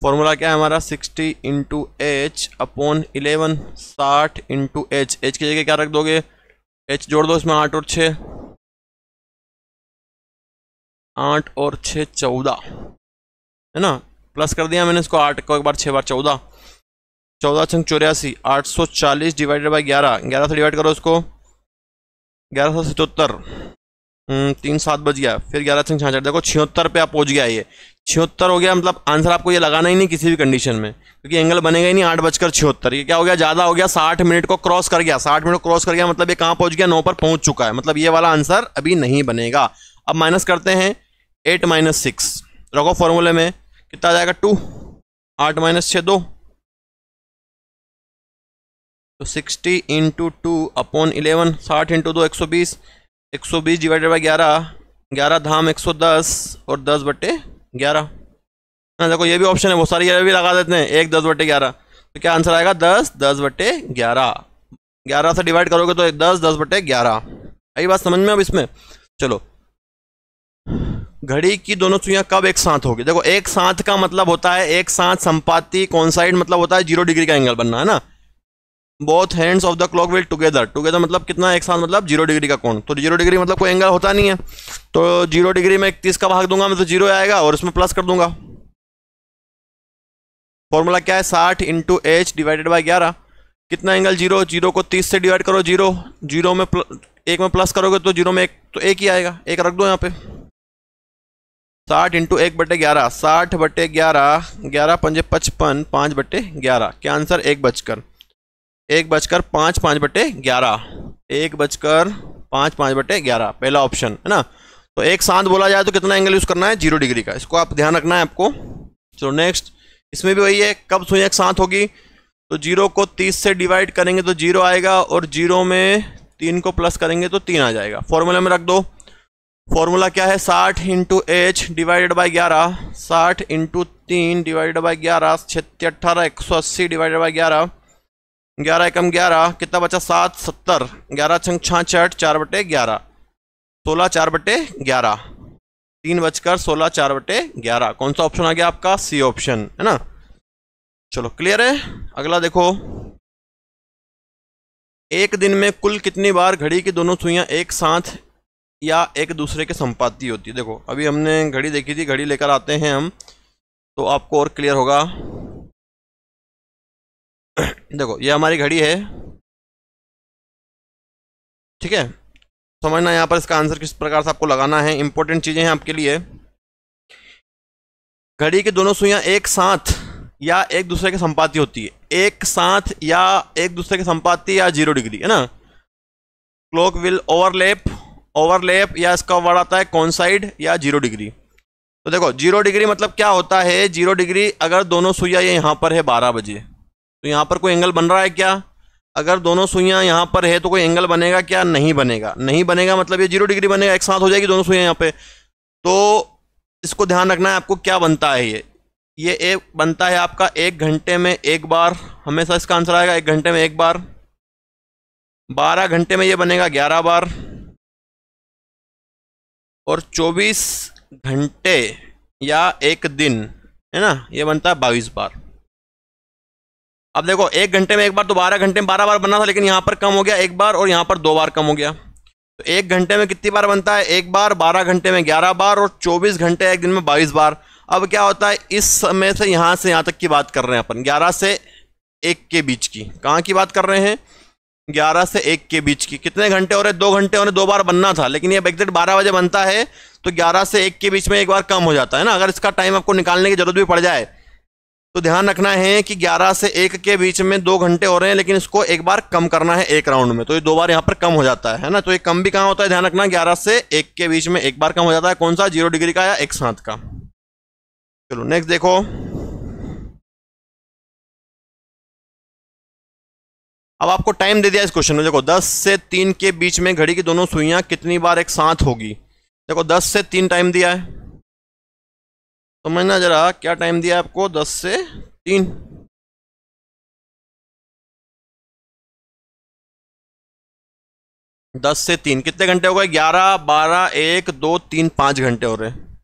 फॉर्मूला क्या है हमारा, 60 into H upon 11, 60 into H. H की जगह क्या रख दोगे, एच जोड़ दो इसमें, 8 और 6, 8 और 6 14, है ना। प्लस कर दिया मैंने इसको, 8 को एक बार 6 बार 14, 14 छंग 84, 840 डिवाइडेड बाई 11, 11 से डिवाइड करो इसको, 1177, 3 7 बज गया, फिर 11 छंग 66, देखो 76 पे आप पहुंच गया। ये 76 हो गया, मतलब आंसर आपको ये लगाना ही नहीं किसी भी कंडीशन में, क्योंकि एंगल बनेगा ही नहीं। 8:76, ये क्या हो गया, ज़्यादा हो गया, 60 मिनट को क्रॉस कर गया, 60 मिनट को क्रॉस कर गया, मतलब ये कहाँ पहुंच गया, 9 पर पहुंच चुका है, मतलब ये वाला आंसर अभी नहीं बनेगा। अब माइनस करते हैं, 8 - 6 रखो फॉर्मूले में, कितना आ जाएगा 2, 8 - 6 2, तो 60 into 2 upon 11, 60 into 2 120, 120 divided by 11, 11 धाम 110 और 10/11। ना देखो ये भी ऑप्शन है, बहुत सारी ये भी लगा देते हैं, 1 10/11, तो क्या आंसर आएगा 10 10/11। 11 से डिवाइड करोगे तो 10 10/11। आई बात समझ में अब इसमें। चलो, घड़ी की दोनों सुइयां कब एक साथ होगी। देखो एक साथ का मतलब होता है एक साथ संपाती, कॉन्साइड मतलब होता है 0 डिग्री का एंगल बनना, है ना। Both hands of the clock will together, together मतलब कितना, एक साथ मतलब 0 डिग्री का कोण। तो 0 डिग्री मतलब कोई एंगल होता नहीं है, तो 0 डिग्री में 31 का भाग दूंगा मैं तो 0 आएगा और इसमें प्लस कर दूंगा। फॉर्मूला क्या है, 60 इंटू एच डिवाइडेड बाई 11, कितना एंगल 0, 0 को 30 से डिवाइड करो, 0 0 में 1 में प्लस करोगे तो 0 में 1 तो 1 ही आएगा, 1 रख दो यहाँ पे। 60 इंटू 1/11, 60/11, 11 पंजे 55, 5/11, क्या आंसर 1 बजकर 5 5/11, 1 बजकर 5 पहला ऑप्शन, है ना। तो एक साथ बोला जाए तो कितना एंगल यूज करना है, 0 डिग्री का, इसको आप ध्यान रखना है आपको। चलो नेक्स्ट, इसमें भी वही है, कब सुई एक साथ होगी, तो 0 को 30 से डिवाइड करेंगे तो 0 आएगा और 0 में 3 को प्लस करेंगे तो 3 आ जाएगा। फॉर्मूला में रख दो, फॉर्मूला क्या है, 60 into H divided by 11, 60 into 3 divided by 11, 6 18, 180 divided by 11, 11 एकम 11, कितना बचा 7 70, 11 छंग 66, 4/11, 16 4/11, 3 बजकर 16 4/11। कौन सा ऑप्शन आ गया आपका, सी ऑप्शन, है ना। चलो क्लियर है। अगला देखो, एक दिन में कुल कितनी बार घड़ी की दोनों सुइयां एक साथ या एक दूसरे के संपाती होती है। देखो अभी हमने घड़ी देखी थी, घड़ी लेकर आते हैं हम तो आपको और क्लियर होगा। देखो ये हमारी घड़ी है, ठीक है, समझना यहाँ पर इसका आंसर किस प्रकार से आपको लगाना है, इंपॉर्टेंट चीजें हैं आपके लिए। घड़ी की दोनों सुइयां एक साथ या एक दूसरे के संपाती होती है, एक साथ या एक दूसरे के संपाती या 0 डिग्री, है ना। क्लॉक विल ओवरलैप या इसका वर्ड आता है कॉन्साइड या 0 डिग्री। तो देखो 0 डिग्री मतलब क्या होता है, 0 डिग्री अगर दोनों सुइयां ये यहाँ पर है 12 बजे, तो यहाँ पर कोई एंगल बन रहा है क्या, अगर दोनों सुइयां यहाँ पर है तो कोई एंगल बनेगा क्या? नहीं बनेगा। नहीं बनेगा मतलब ये 0 डिग्री बनेगा, एक साथ हो जाएगी दोनों सुइयां यहाँ पे। तो इसको ध्यान रखना है आपको, क्या बनता है ये एक बनता है आपका 1 घंटे में एक बार, हमेशा इसका आंसर आएगा 1 घंटे में एक बार। 12 घंटे में ये बनेगा 11 बार, और 24 घंटे या एक दिन है ना, ये बनता है 22 बार। अब देखो 1 घंटे में एक बार तो 12 घंटे में 12 बार बनना था, लेकिन यहां पर कम हो गया एक बार और यहां पर 2 बार कम हो गया। तो 1 घंटे में कितनी बार बनता है? एक बार। 12 घंटे में 11 बार, और 24 घंटे एक दिन में 22 बार। अब क्या होता है, इस समय से यहां तक की बात कर रहे हैं अपन, 11 से 1 के बीच की। कहां की बात कर रहे हैं? 11 से 1 के बीच की। कितने घंटे हो रहे? 2 घंटे हो रहे, 2 बार बनना था, लेकिन ये एग्जैक्ट 12 बजे बनता है, तो 11 से 1 के बीच में एक बार कम हो जाता है ना। अगर इसका टाइम आपको निकालने की जरूरत भी पड़ जाए तो ध्यान रखना है कि 11 से 1 के बीच में 2 घंटे हो रहे हैं, लेकिन इसको एक बार कम करना है एक राउंड में, तो ये 2 बार यहाँ पर कम हो जाता है ना। तो ये कम भी कहाँ होता है, ध्यान रखना, 11 से 1 के बीच में एक बार कम हो जाता है। कौन सा? 0 डिग्री का या एक साथ का। चलो नेक्स्ट देखो। अब आपको टाइम दे दिया इस क्वेश्चन में, देखो 10 से 3 के बीच में घड़ी की दोनों सुइयां कितनी बार एक साथ होगी। देखो 10 से 3 टाइम दिया है, समझना जरा क्या टाइम दिया है आपको। 10 से 3, 10 से 3 कितने घंटे हो गए? 11, 12, 1, 2, 3, 5 घंटे हो रहे हैं।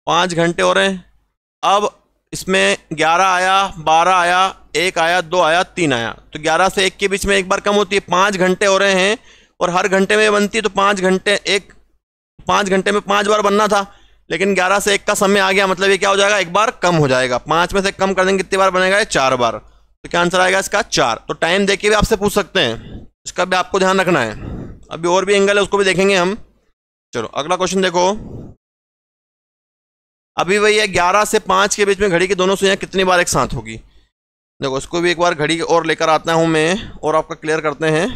5 घंटे हो रहे हैं। अब इसमें 11 आया, 12 आया, 1 आया, 2 आया, 3 आया, तो 11 से 1 के बीच में एक बार कम होती है। 5 घंटे हो रहे हैं और हर घंटे में बनती है, तो 5 घंटे 5 घंटे में 5 बार बनना था, लेकिन 11 से 1 का समय आ गया, मतलब ये क्या हो जाएगा, एक बार कम हो जाएगा। 5 में से कम कर देंगे, कितनी बार बनेगा? 4 बार। तो क्या आंसर आएगा इसका? 4। तो टाइम देके भी आपसे पूछ सकते हैं, इसका भी आपको ध्यान रखना है। अभी और भी एंगल है, उसको भी देखेंगे हम। चलो अगला क्वेश्चन देखो। अभी वही है, 11 से 5 के बीच में घड़ी की दोनों सुइयां कितनी बार एक साथ होगी। देखो इसको भी एक बार घड़ी और लेकर आता हूं मैं, और आपका क्लियर करते हैं।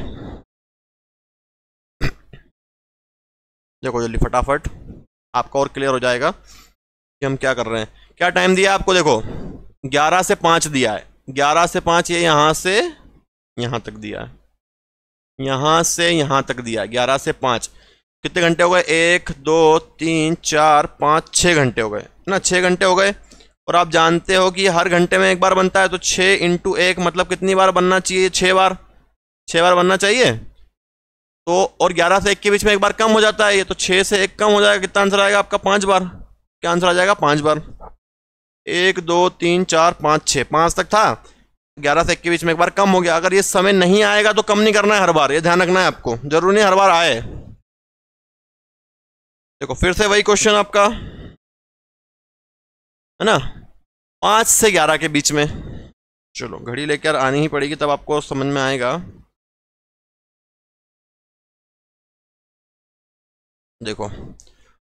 देखो जल्दी फटाफट, आपका और क्लियर हो जाएगा कि हम क्या कर रहे हैं। क्या टाइम दिया आपको? देखो 11 से 5 दिया है, 11 से 5 ये यहां से यहां तक दिया है, यहां से यहां तक दिया है। 11 से 5 कितने घंटे हो गए? 1, 2, 3, 4, 5, 6 घंटे हो गए ना, 6 घंटे हो गए। और आप जानते हो कि हर घंटे में एक बार बनता है, तो 6 × 1 मतलब कितनी बार बनना चाहिए? 6 बार। 6 बार बनना चाहिए। तो और 11 से 1 के बीच में एक बार कम हो जाता है ये, तो 6 से 1 कम हो जाएगा, कितना आंसर आएगा आपका? 5 बार। क्या आंसर आ जाएगा? 5 बार। 1, 2, 3, 4, 5, 6, 5 तक था, 11 से 1 के बीच में एक बार कम हो गया। अगर ये समय नहीं आएगा तो कम नहीं करना है हर बार, ये ध्यान रखना है आपको, जरूरी नहीं हर बार आए। देखो फिर से वही क्वेश्चन आपका है ना, 5 से 11 के बीच में। चलो घड़ी लेकर आनी ही पड़ेगी, तब आपको समझ में आएगा। देखो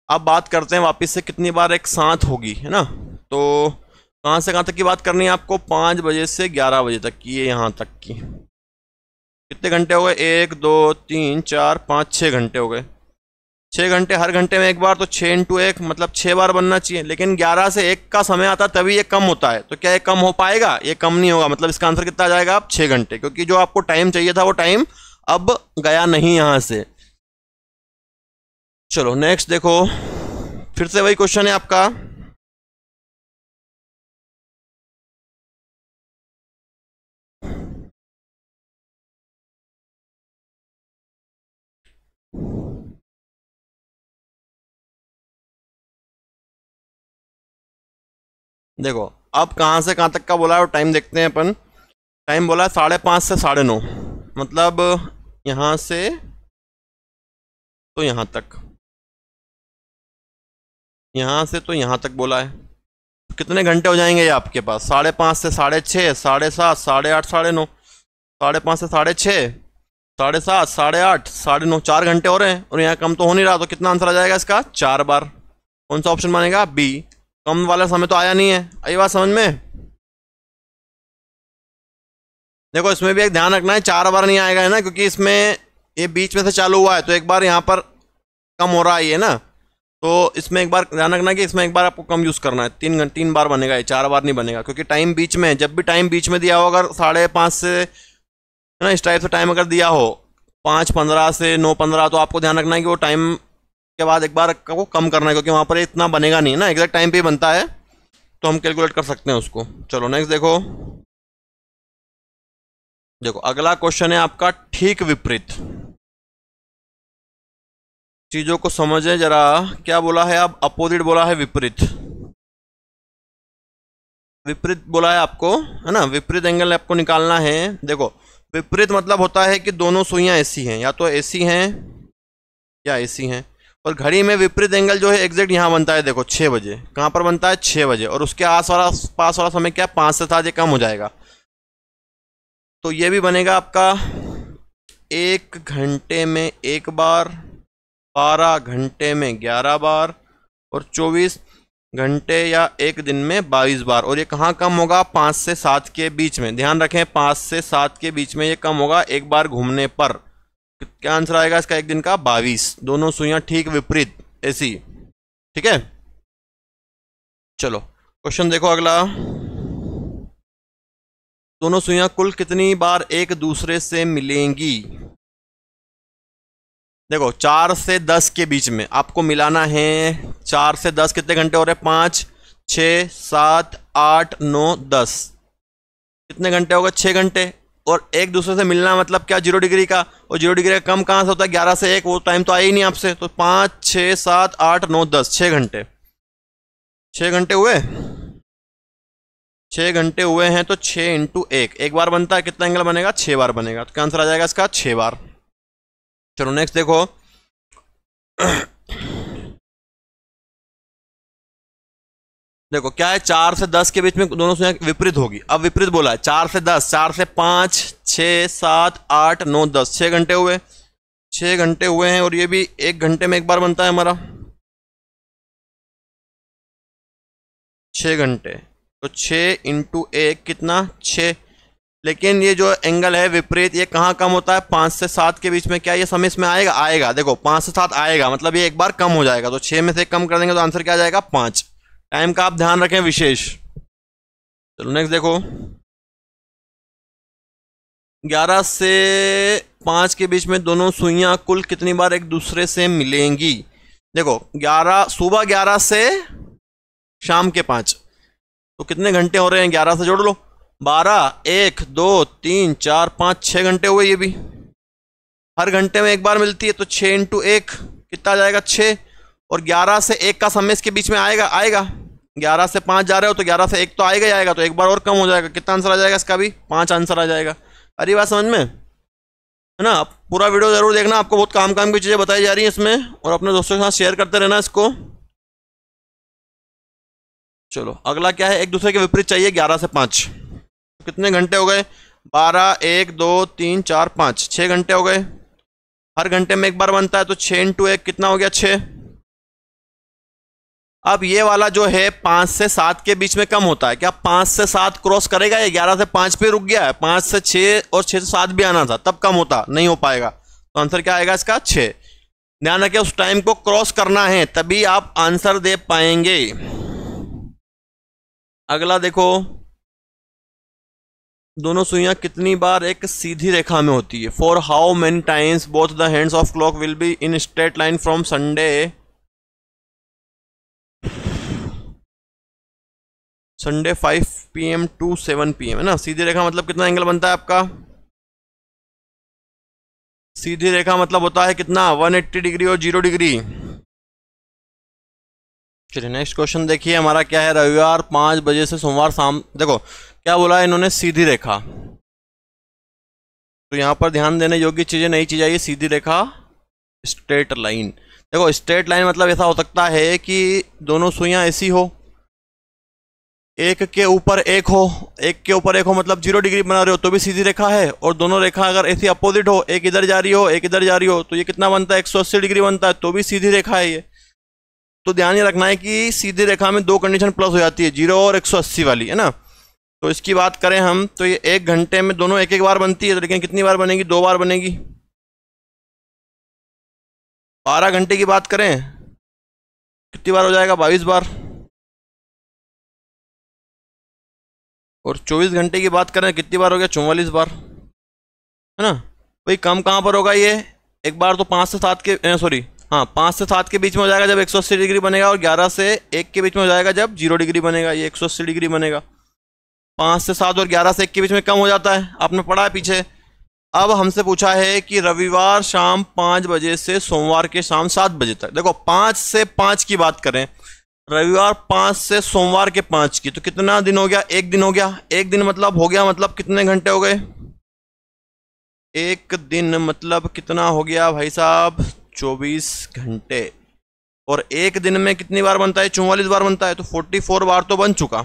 अब बात करते हैं वापस से, कितनी बार एक साथ होगी, है ना। तो कहां से कहां तक की बात करनी है आपको? 5 बजे से 11 बजे तक की, ये यहां तक की। कितने घंटे हो गए? 1, 2, 3, 4, 5, 6 घंटे हो गए। 6 घंटे, हर घंटे में एक बार, तो 6 × 1 मतलब 6 बार बनना चाहिए। लेकिन 11 से 1 का समय आता तभी ये कम होता है, तो क्या ये कम हो पाएगा? ये कम नहीं होगा। मतलब इसका आंसर कितना आ जाएगा? आप 6 घंटे, क्योंकि जो आपको टाइम चाहिए था वो टाइम अब गया नहीं यहां से। चलो नेक्स्ट देखो, फिर से वही क्वेश्चन है आपका। देखो अब कहां से कहां तक का बोला है और टाइम देखते हैं अपन। टाइम बोला है 5:30 से 9:30, मतलब यहां से तो यहां तक, यहां से तो यहां तक बोला है। तो कितने घंटे हो जाएंगे ये आपके पास? 5:30 से 6:30, 7:30, 8:30, 9:30, 5:30 से 6:30, 7:30, 8:30, 9:30, 4 घंटे हो रहे हैं, और यहाँ कम तो हो नहीं रहा, तो कितना आंसर आ जाएगा इसका? 4 बार। कौन सा ऑप्शन मानेगा? बी। कम वाला समय तो आया नहीं है, आई बात समझ में। देखो इसमें भी एक ध्यान रखना है, 4 बार नहीं आएगा है ना, क्योंकि इसमें ये बीच में से चालू हुआ है, तो एक बार यहाँ पर कम हो रहा है ये ना, तो इसमें एक बार ध्यान रखना कि इसमें एक बार आपको कम यूज करना है। 3 बार बनेगा ये, 4 बार नहीं बनेगा, क्योंकि टाइम बीच में, जब भी टाइम बीच में दिया होगा 5:30 से है ना। इस टाइप से टाइम अगर दिया हो 5:15 से 9:15, तो आपको ध्यान रखना है कि वो टाइम के बाद एक बार को कम करना है, क्योंकि वहाँ पर इतना बनेगा नहीं ना, एग्जैक्ट टाइम पे ही बनता है, तो हम कैलकुलेट कर सकते हैं उसको। चलो नेक्स्ट देखो। देखो अगला क्वेश्चन है आपका ठीक विपरीत। चीजों को समझे जरा, क्या बोला है, अब अपोजिट बोला है, विपरीत। विपरीत बोला है आपको, है ना, विपरीत एंगल आपको निकालना है। देखो विपरीत मतलब होता है कि दोनों सुइयां ऐसी हैं, या तो ऐसी हैं या ऐसी हैं, और घड़ी में विपरीत एंगल जो है एग्जैक्ट यहाँ बनता है। देखो 6 बजे, कहाँ पर बनता है, 6 बजे, और उसके पास वाला समय क्या है, 5 से 7, ये कम हो जाएगा। तो ये भी बनेगा आपका 1 घंटे में 1 बार, 12 घंटे में 11 बार, और 24 घंटे या 1 दिन में 22 बार। और ये कहाँ कम होगा, 5 से 7 के बीच में। ध्यान रखें 5 से 7 के बीच में ये कम होगा एक बार घूमने पर। क्या आंसर आएगा इसका, एक दिन का 22। दोनों सुइयां ठीक विपरीत ऐसी, ठीक है। चलो क्वेश्चन देखो अगला। दोनों सुइयां कुल कितनी बार एक दूसरे से मिलेंगी। देखो 4 से 10 के बीच में आपको मिलाना है। 4 से 10 कितने घंटे हो रहे हैं, 5, 6, 7, 8, 9, 10, कितने घंटे होगा, 6 घंटे। और एक दूसरे से मिलना मतलब क्या, 0 डिग्री का, और 0 डिग्री का कम कहाँ से होता है, 11 से 1, वो टाइम तो आया ही नहीं आपसे। तो 5, 6, 7, 8, 9, 10, 6 घंटे। 6 घंटे हुए, 6 घंटे हुए हैं, तो 6 इंटू 1, एक बार बनता है, कितना एंगल बनेगा, 6 बार बनेगा। तो क्या आंसर आ जाएगा इसका, 6 बार। चलो नेक्स्ट देखो। देखो क्या है, 4 से 10 के बीच में दोनों सुइयां विपरीत होगी। अब विपरीत बोला है, 4 से 10, 4 से 5, 6, 7, 8, 9, 10, 6 घंटे हुए, 6 घंटे हुए हैं, और ये भी 1 घंटे में एक बार बनता है हमारा, 6 घंटे। तो 6 इंटू 1 कितना, 6। लेकिन ये जो एंगल है विपरीत, ये कहाँ कम होता है, 5 से 7 के बीच में। क्या ये समय इसमें आएगा, आएगा। देखो 5 से 7 आएगा, मतलब ये एक बार कम हो जाएगा। तो 6 में से कम कर देंगे तो आंसर क्या आ जाएगा, 5। टाइम का आप ध्यान रखें विशेष। चलो नेक्स्ट देखो। 11 से 5 के बीच में दोनों सुइयां कुल कितनी बार एक दूसरे से मिलेंगी। देखो 11, सुबह 11 से शाम के 5, तो कितने घंटे हो रहे हैं, 11 से जोड़ लो, 12, 1, 2, 3, 4, 5, 6 घंटे हुए। ये भी हर घंटे में एक बार मिलती है, तो 6 इंटू 1 कितना आ जाएगा, 6। और 11 से 1 का समय इसके बीच में आएगा, आएगा। 11 से 5 जा रहे हो तो 11 से 1 तो आएगा ही आएगा, तो एक बार और कम हो जाएगा। कितना आंसर आ जाएगा इसका भी, 5 आंसर आ जाएगा। अरे बात समझ में है ना। पूरा वीडियो जरूर देखना, आपको बहुत काम काम की चीजें बताई जा रही हैं इसमें, और अपने दोस्तों के साथ शेयर करते रहना इसको। चलो अगला क्या है, एक दूसरे के विपरीत चाहिए, 11 से 5, कितने घंटे हो गए, 12, 1, 2, 3, 4, 5, 6 घंटे हो गए। हर घंटे में एक बार बनता है, तो 6 इंटू 1 कितना हो गया, 6। अब ये वाला जो है 5 से 7 के बीच में कम होता है। क्या 5 से 7 क्रॉस करेगा, ये 11 से 5 पे रुक गया है, 5 से 6 और 6 से 7 भी आना था, तब कम होता, नहीं हो पाएगा। तो आंसर क्या आएगा इसका, 6। ध्यान रखिए उस टाइम को क्रॉस करना है, तभी आप आंसर दे पाएंगे। अगला देखो, दोनों सुइयां कितनी बार एक सीधी रेखा में होती है। For how many times both the hands of clock will be in straight line from Sunday 5 PM to 7 PM, है ना। सीधी रेखा मतलब कितना एंगल बनता है आपका, सीधी रेखा मतलब होता है कितना, 180 डिग्री और 0 डिग्री। चलिए नेक्स्ट क्वेश्चन देखिए हमारा क्या है, रविवार 5 बजे से सोमवार शाम। देखो क्या बोला है इन्होंने, सीधी रेखा। तो यहां पर ध्यान देने योग्य चीजें नहीं चीज आई, सीधी रेखा, स्ट्रेट लाइन। देखो स्ट्रेट लाइन मतलब ऐसा हो सकता है कि दोनों सुइयां ऐसी हो, एक के ऊपर एक हो, एक के ऊपर एक हो, मतलब 0 डिग्री बना रहे हो तो भी सीधी रेखा है। और दोनों रेखा अगर ऐसी अपोजिट हो, एक इधर जा रही हो एक इधर जा रही हो, तो ये कितना बनता है, 180 डिग्री बनता है, तो भी सीधी रेखा है ये। तो ध्यान ये रखना है कि सीधी रेखा में 2 कंडीशन प्लस हो जाती है, 0 और 180 वाली, है ना। तो इसकी बात करें हम, तो ये 1 घंटे में दोनों एक एक बार बनती है, लेकिन कितनी बार बनेगी, 2 बार बनेगी। 12 घंटे की बात करें कितनी बार हो जाएगा, 22 बार। और 24 घंटे की बात करें कितनी बार हो गया, 44 बार। है ना। भाई कम कहाँ पर होगा ये, एक बार तो 5 से 7 के सॉरी हाँ 5 से 7 के बीच में हो जाएगा जब 180 डिग्री बनेगा, और 11 से 1 के बीच में हो जाएगा जब 0 डिग्री बनेगा, ये 180 डिग्री बनेगा। 5 से 7 और 11 से 1 के बीच में कम हो जाता है, आपने पढ़ा है पीछे। अब हमसे पूछा है कि रविवार शाम 5 बजे से सोमवार के शाम 7 बजे तक। देखो 5 से 5 की बात करें, रविवार 5 से सोमवार के 5 की, तो कितना दिन हो गया, एक दिन हो गया। एक दिन मतलब हो गया, मतलब कितने घंटे हो गए, एक दिन मतलब कितना हो गया भाई साहब, 24 घंटे। और एक दिन में कितनी बार बनता है, 44 बार बनता है, तो 44 बार तो बन चुका।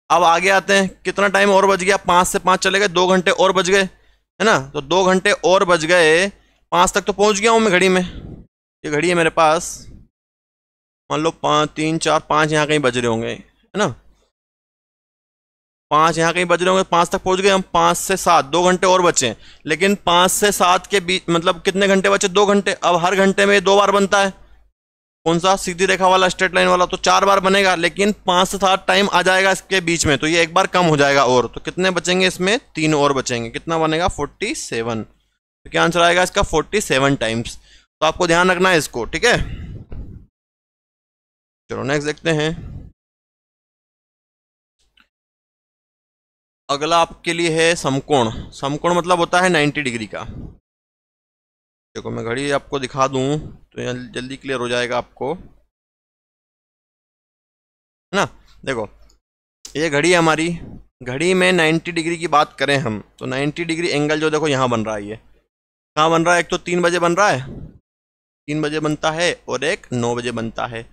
अब आगे आते हैं, कितना टाइम और बच गया, 5 से 5 चले गए, 2 घंटे और बच गए, है ना। तो 2 घंटे और बच गए, 5 तक तो पहुंच गया हूं मैं घड़ी में, ये घड़ी है मेरे पास, मान लो 5 3 4 5 यहाँ कहीं बज रहे होंगे, है ना, 5 यहाँ कहीं बज रहे होंगे, 5 तक पहुंच गए हम। 5 से 7 2 घंटे और बचे हैं, लेकिन 5 से 7 के बीच मतलब कितने घंटे बचे, 2 घंटे। अब हर घंटे में 2 बार बनता है, कौन सा, सीधी रेखा वाला, स्ट्रेट लाइन वाला, तो 4 बार बनेगा, लेकिन 5 से 7 टाइम आ जाएगा इसके बीच में, तो ये एक बार कम हो जाएगा। और तो कितने बचेंगे इसमें, 3 और बचेंगे, कितना बनेगा 47। तो क्या आंसर आएगा इसका, 47 टाइम्स। तो आपको ध्यान रखना है इसको, ठीक है। चलो नेक्स्ट देखते हैं। अगला आपके लिए है समकोण। समकोण मतलब होता है 90 डिग्री का। देखो मैं घड़ी आपको दिखा दूं तो जल्दी क्लियर हो जाएगा आपको, है ना। देखो ये घड़ी है हमारी, घड़ी में 90 डिग्री की बात करें हम तो 90 डिग्री एंगल जो देखो यहाँ बन रहा है, ये कहाँ बन रहा है, एक तो 3 बजे बन रहा है, 3 बजे बनता है, और एक 9 बजे बनता है।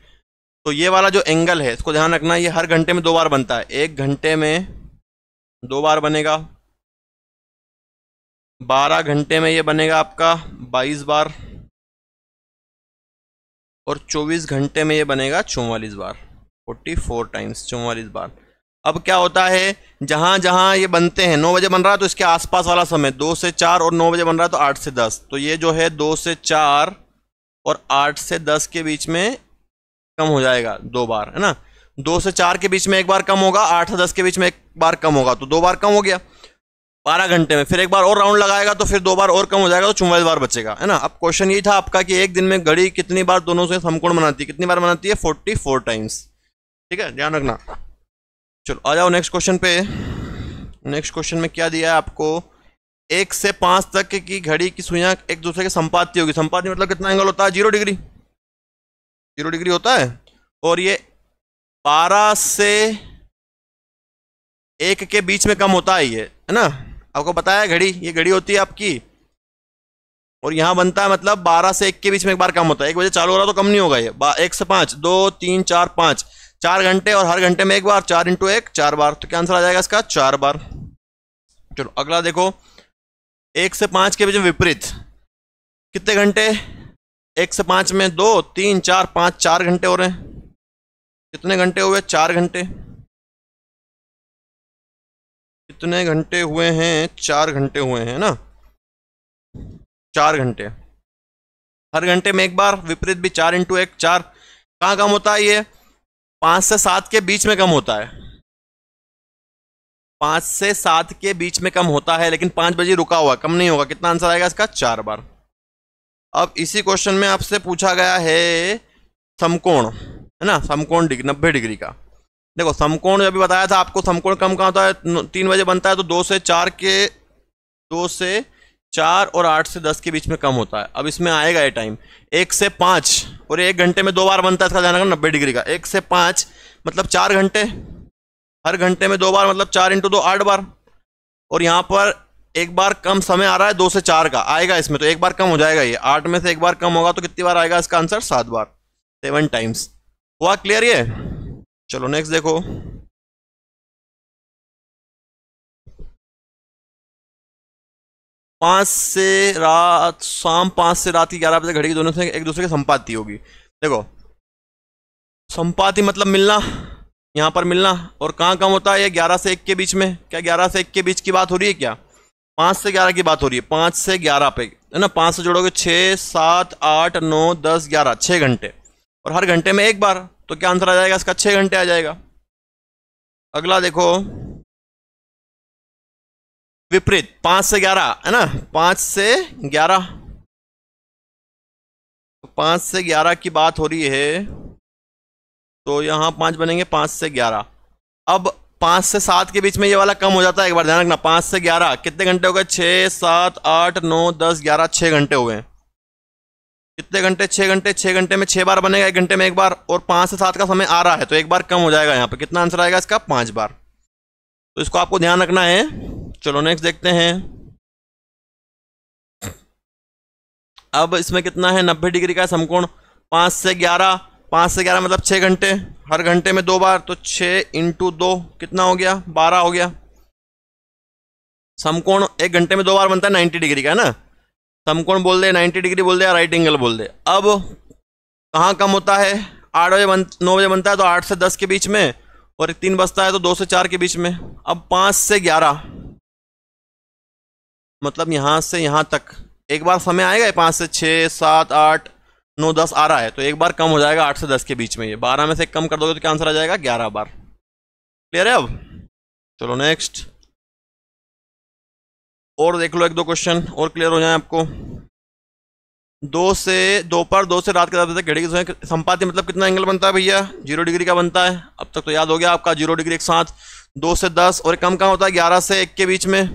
तो ये वाला जो एंगल है इसको ध्यान रखना, ये हर घंटे में 2 बार बनता है, 1 घंटे में 2 बार बनेगा, 12 घंटे में ये बनेगा आपका 22 बार, और 24 घंटे में ये बनेगा 44 बार, 44 टाइम्स, 44 बार। अब क्या होता है, जहां जहां ये बनते हैं, 9 बजे बन रहा है तो इसके आसपास वाला समय 2 से 4, और 9 बजे बन रहा है तो 8 से 10, तो ये जो है 2 से 4 और 8 से 10 के बीच में कम हो जाएगा 2 बार, है ना। 2 से 4 के बीच में 1 बार कम होगा, 8 से 10 के बीच में 1 बार कम होगा, तो 2 बार कम हो गया 12 घंटे में। फिर 1 बार और राउंड लगाएगा तो फिर 2 बार और कम हो जाएगा, तो 44 बार बचेगा, है ना। अब क्वेश्चन यही था आपका कि एक दिन में घड़ी कितनी बार दोनों से समकोण बनाती है, कितनी बार बनाती है, 44 टाइम्स, ठीक है, ध्यान रखना। चलो आ जाओ नेक्स्ट क्वेश्चन पे। नेक्स्ट क्वेश्चन में क्या दिया है आपको, 1 से 5 तक की घड़ी की सुइयां एक दूसरे के संपाती होगी। संपाती मतलब कितना एंगल होता है, 0 डिग्री, 0 डिग्री होता है। और ये 12 से 1 के बीच में कम होता है, ये है ना, आपको पता है घड़ी, ये घड़ी होती है आपकी, और यहां बनता है मतलब 12 से 1 के बीच में 1 बार कम होता है। 1 बजे चालू हो रहा तो कम नहीं होगा ये। 1 से 5 2 3 4 5, 4 घंटे, और हर घंटे में 1 बार, 4 इंटू 1 4 बार, तो क्या आंसर आ जाएगा इसका, 4 बार। चलो अगला देखो, 1 से 5 के बीच में विपरीत कितने घंटे, 1 से 5 में 2 3 4 5, 4 घंटे हो रहे हैं। कितने घंटे हुए, 4 घंटे। कितने घंटे हुए हैं, 4 घंटे हुए हैं ना, 4 घंटे। हर घंटे में 1 बार, विपरीत भी 4 इंटू 1 4। कहाँ कम होता है ये, 5 से 7 के बीच में कम होता है, 5 से 7 के बीच में कम होता है, लेकिन 5 बजे रुका हुआ, कम नहीं होगा। कितना आंसर आएगा इसका, 4 बार। अब इसी क्वेश्चन में आपसे पूछा गया है समकोण, है ना, समकोण 90 डिग्री का। देखो समकोण अभी बताया था आपको, समकोण कम कहाँ होता है, 3 बजे बनता है, तो 2 से 4 और 8 से 10 के बीच में कम होता है। अब इसमें आएगा ये टाइम, 1 से 5 और 1 घंटे में 2 बार बनता है, इसका ध्यान रखना 90 डिग्री का। 1 से 5 मतलब 4 घंटे, हर घंटे में 2 बार मतलब 4 इंटू 2 8 बार, और यहाँ पर 1 बार कम समय आ रहा है 2 से 4 का आएगा इसमें, तो 1 बार कम हो जाएगा ये, 8 में से 1 बार कम होगा तो कितनी बार आएगा इसका आंसर, 7 बार, 7 टाइम्स। हुआ क्लियर ये। चलो नेक्स्ट देखो, शाम 5 से रात की 11 बजे घड़ी की दोनों से एक दूसरे के संपाती होगी। देखो संपाती मतलब मिलना, यहाँ पर मिलना, और कहाँ कम होता है ये, 11 से 1 के बीच में। क्या 11 से 1 के बीच की बात हो रही है क्या, 5 से 11 की बात हो रही है, 5 से 11 पे, है ना, 5 से जोड़ोगे 6 7 8 9 10 11, 6 घंटे, और हर घंटे में 1 बार, तो क्या आंसर आ जाएगा इसका, 6 घंटे आ जाएगा। अगला देखो, विपरीत 5 से 11 है ना, 5 से 11, 5 से 11 की बात हो रही है, तो यहाँ 5 बनेंगे, 5 से 11। अब 5 से 7 के बीच में ये वाला कम हो जाता है, एक बार ध्यान रखना। 5 से 11 कितने घंटे हो गए? 6, 7, 8, 9, 10, 11, 6 घंटे हो गए। कितने घंटे? 6 घंटे। 6 घंटे में 6 बार बनेगा, 1 घंटे में 1 बार, और 5 से 7 का समय आ रहा है तो 1 बार कम हो जाएगा। यहाँ पे कितना आंसर आएगा इसका? 5 बार। तो इसको आपको ध्यान रखना है। चलो नेक्स्ट देखते हैं। अब इसमें कितना है? 90 डिग्री का समकोण। 5 से 11, 5 से 11 मतलब 6 घंटे, हर घंटे में 2 बार, तो 6 × 2 कितना हो गया? 12 हो गया। समकोण 1 घंटे में 2 बार बनता है 90 डिग्री का, है ना। समकोण बोल दे, 90 डिग्री बोल दे, या राइट एंगल बोल दे। अब कहाँ कम होता है? 8 बजे 9 बजे बनता है तो 8 से 10 के बीच में, और 3 बजता है तो 2 से 4 के बीच में। अब 5 से 11 मतलब यहाँ से यहाँ तक 1 बार समय आएगा। 5 से 6, 7, 8, 9, 10 आ रहा है तो 1 बार कम हो जाएगा 8 से 10 के बीच में। ये 12 में से कम कर दोगे तो क्या आंसर आ जाएगा? 11 बार। क्लियर है? अब चलो नेक्स्ट और देख लो, 1-2 क्वेश्चन और क्लियर हो जाए आपको। 2 से दोपहर 2 से रात के 10 बजे तक घड़ी के समय संपाती मतलब कितना एंगल बनता है भैया? 0 डिग्री का बनता है। अब तक तो याद हो गया आपका, 0 डिग्री एक साथ। 2 से 10 और कम कहाँ होता है? 11 से 1 के बीच में।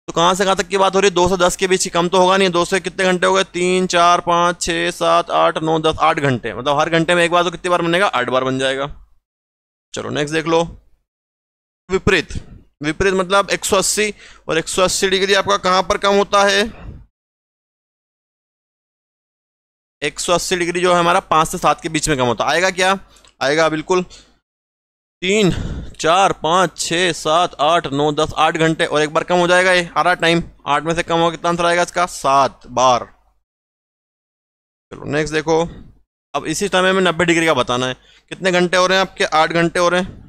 तो कहाँ से कहाँ तक की बात हो रही है? 2 से 10 के बीच की, कम तो होगा नहीं। 2 से कितने घंटे हो गए? 3, 4, 5, 6, 7, 8, 9, 10, 8 घंटे। मतलब हर घंटे में 1 बार, तो कितनी बार बनेगा? 8 बार बन जाएगा। चलो नेक्स्ट देख लो। विपरीत, विपरीत मतलब 180, और 180 डिग्री आपका कहाँ पर कम होता है? 180 डिग्री जो है हमारा 5 से 7 के बीच में कम होता है। आएगा क्या? आएगा बिल्कुल 3, 4, 5, 6, 7, 8, 9, 10, 8 घंटे, और 1 बार कम हो जाएगा। ये आ रहा टाइम, 8 में से कम होगा कितना आंसर आएगा इसका? 7 बार। चलो नेक्स्ट देखो। अब इसी समय में 90 डिग्री का बताना है। कितने घंटे हो रहे हैं आपके? 8 घंटे हो रहे हैं।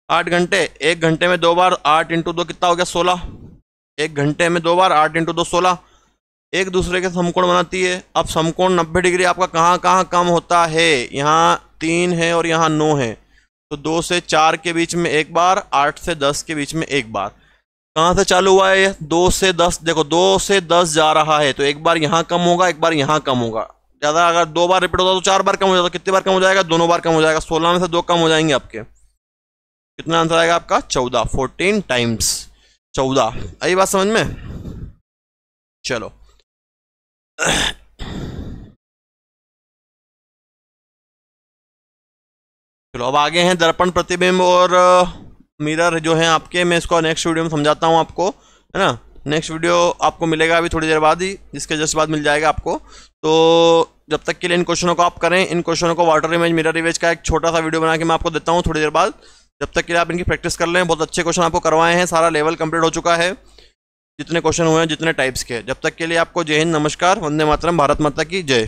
8 घंटे, 1 घंटे में 2 बार, 8 × 2 कितना हो गया? 16। 1 घंटे में 2 बार, 8 × 2 16। एक दूसरे के समकोण बनाती है। अब समकोण 90 डिग्री आपका कहाँ कहाँ कम होता है? यहाँ 3 है और यहाँ 9 है, तो 2 से 4 के बीच में 1 बार, 8 से 10 के बीच में 1 बार। कहाँ से चालू हुआ है? 2 से 10। देखो 2 से 10 जा रहा है तो 1 बार यहाँ कम होगा, 1 बार यहाँ कम होगा। ज़्यादा अगर 2 बार रिपीट होता तो 4 बार कम हो जाता। कितनी बार कम हो जाएगा? दोनों बार कम हो जाएगा। 16 में से 2 कम हो जाएंगे आपके। कितना आंसर आएगा आपका? 14। 14 टाइम्स 14। आई बात समझ में? चलो चलो अब आगे हैं दर्पण, प्रतिबिंब और मिरर जो है आपके। मैं इसको नेक्स्ट वीडियो में समझाता हूँ आपको, है ना। नेक्स्ट वीडियो आपको मिलेगा अभी थोड़ी देर बाद ही, जिसके जस्ट बाद मिल जाएगा आपको। तो जब तक के लिए इन क्वेश्चनों को आप करें। इन क्वेश्चनों को वाटर इमेज, मिरर इमेज का एक छोटा सा वीडियो बना के मैं आपको देता हूँ थोड़ी देर बाद। जब तक के लिए आप इनकी प्रैक्टिस कर लें। बहुत अच्छे क्वेश्चन आपको करवाए हैं, सारा लेवल कंप्लीट हो चुका है, जितने क्वेश्चन हुए हैं, जितने टाइप्स के। जब तक के लिए आपको जय हिंद, नमस्कार, वंदे मातरम, भारत माता की जय।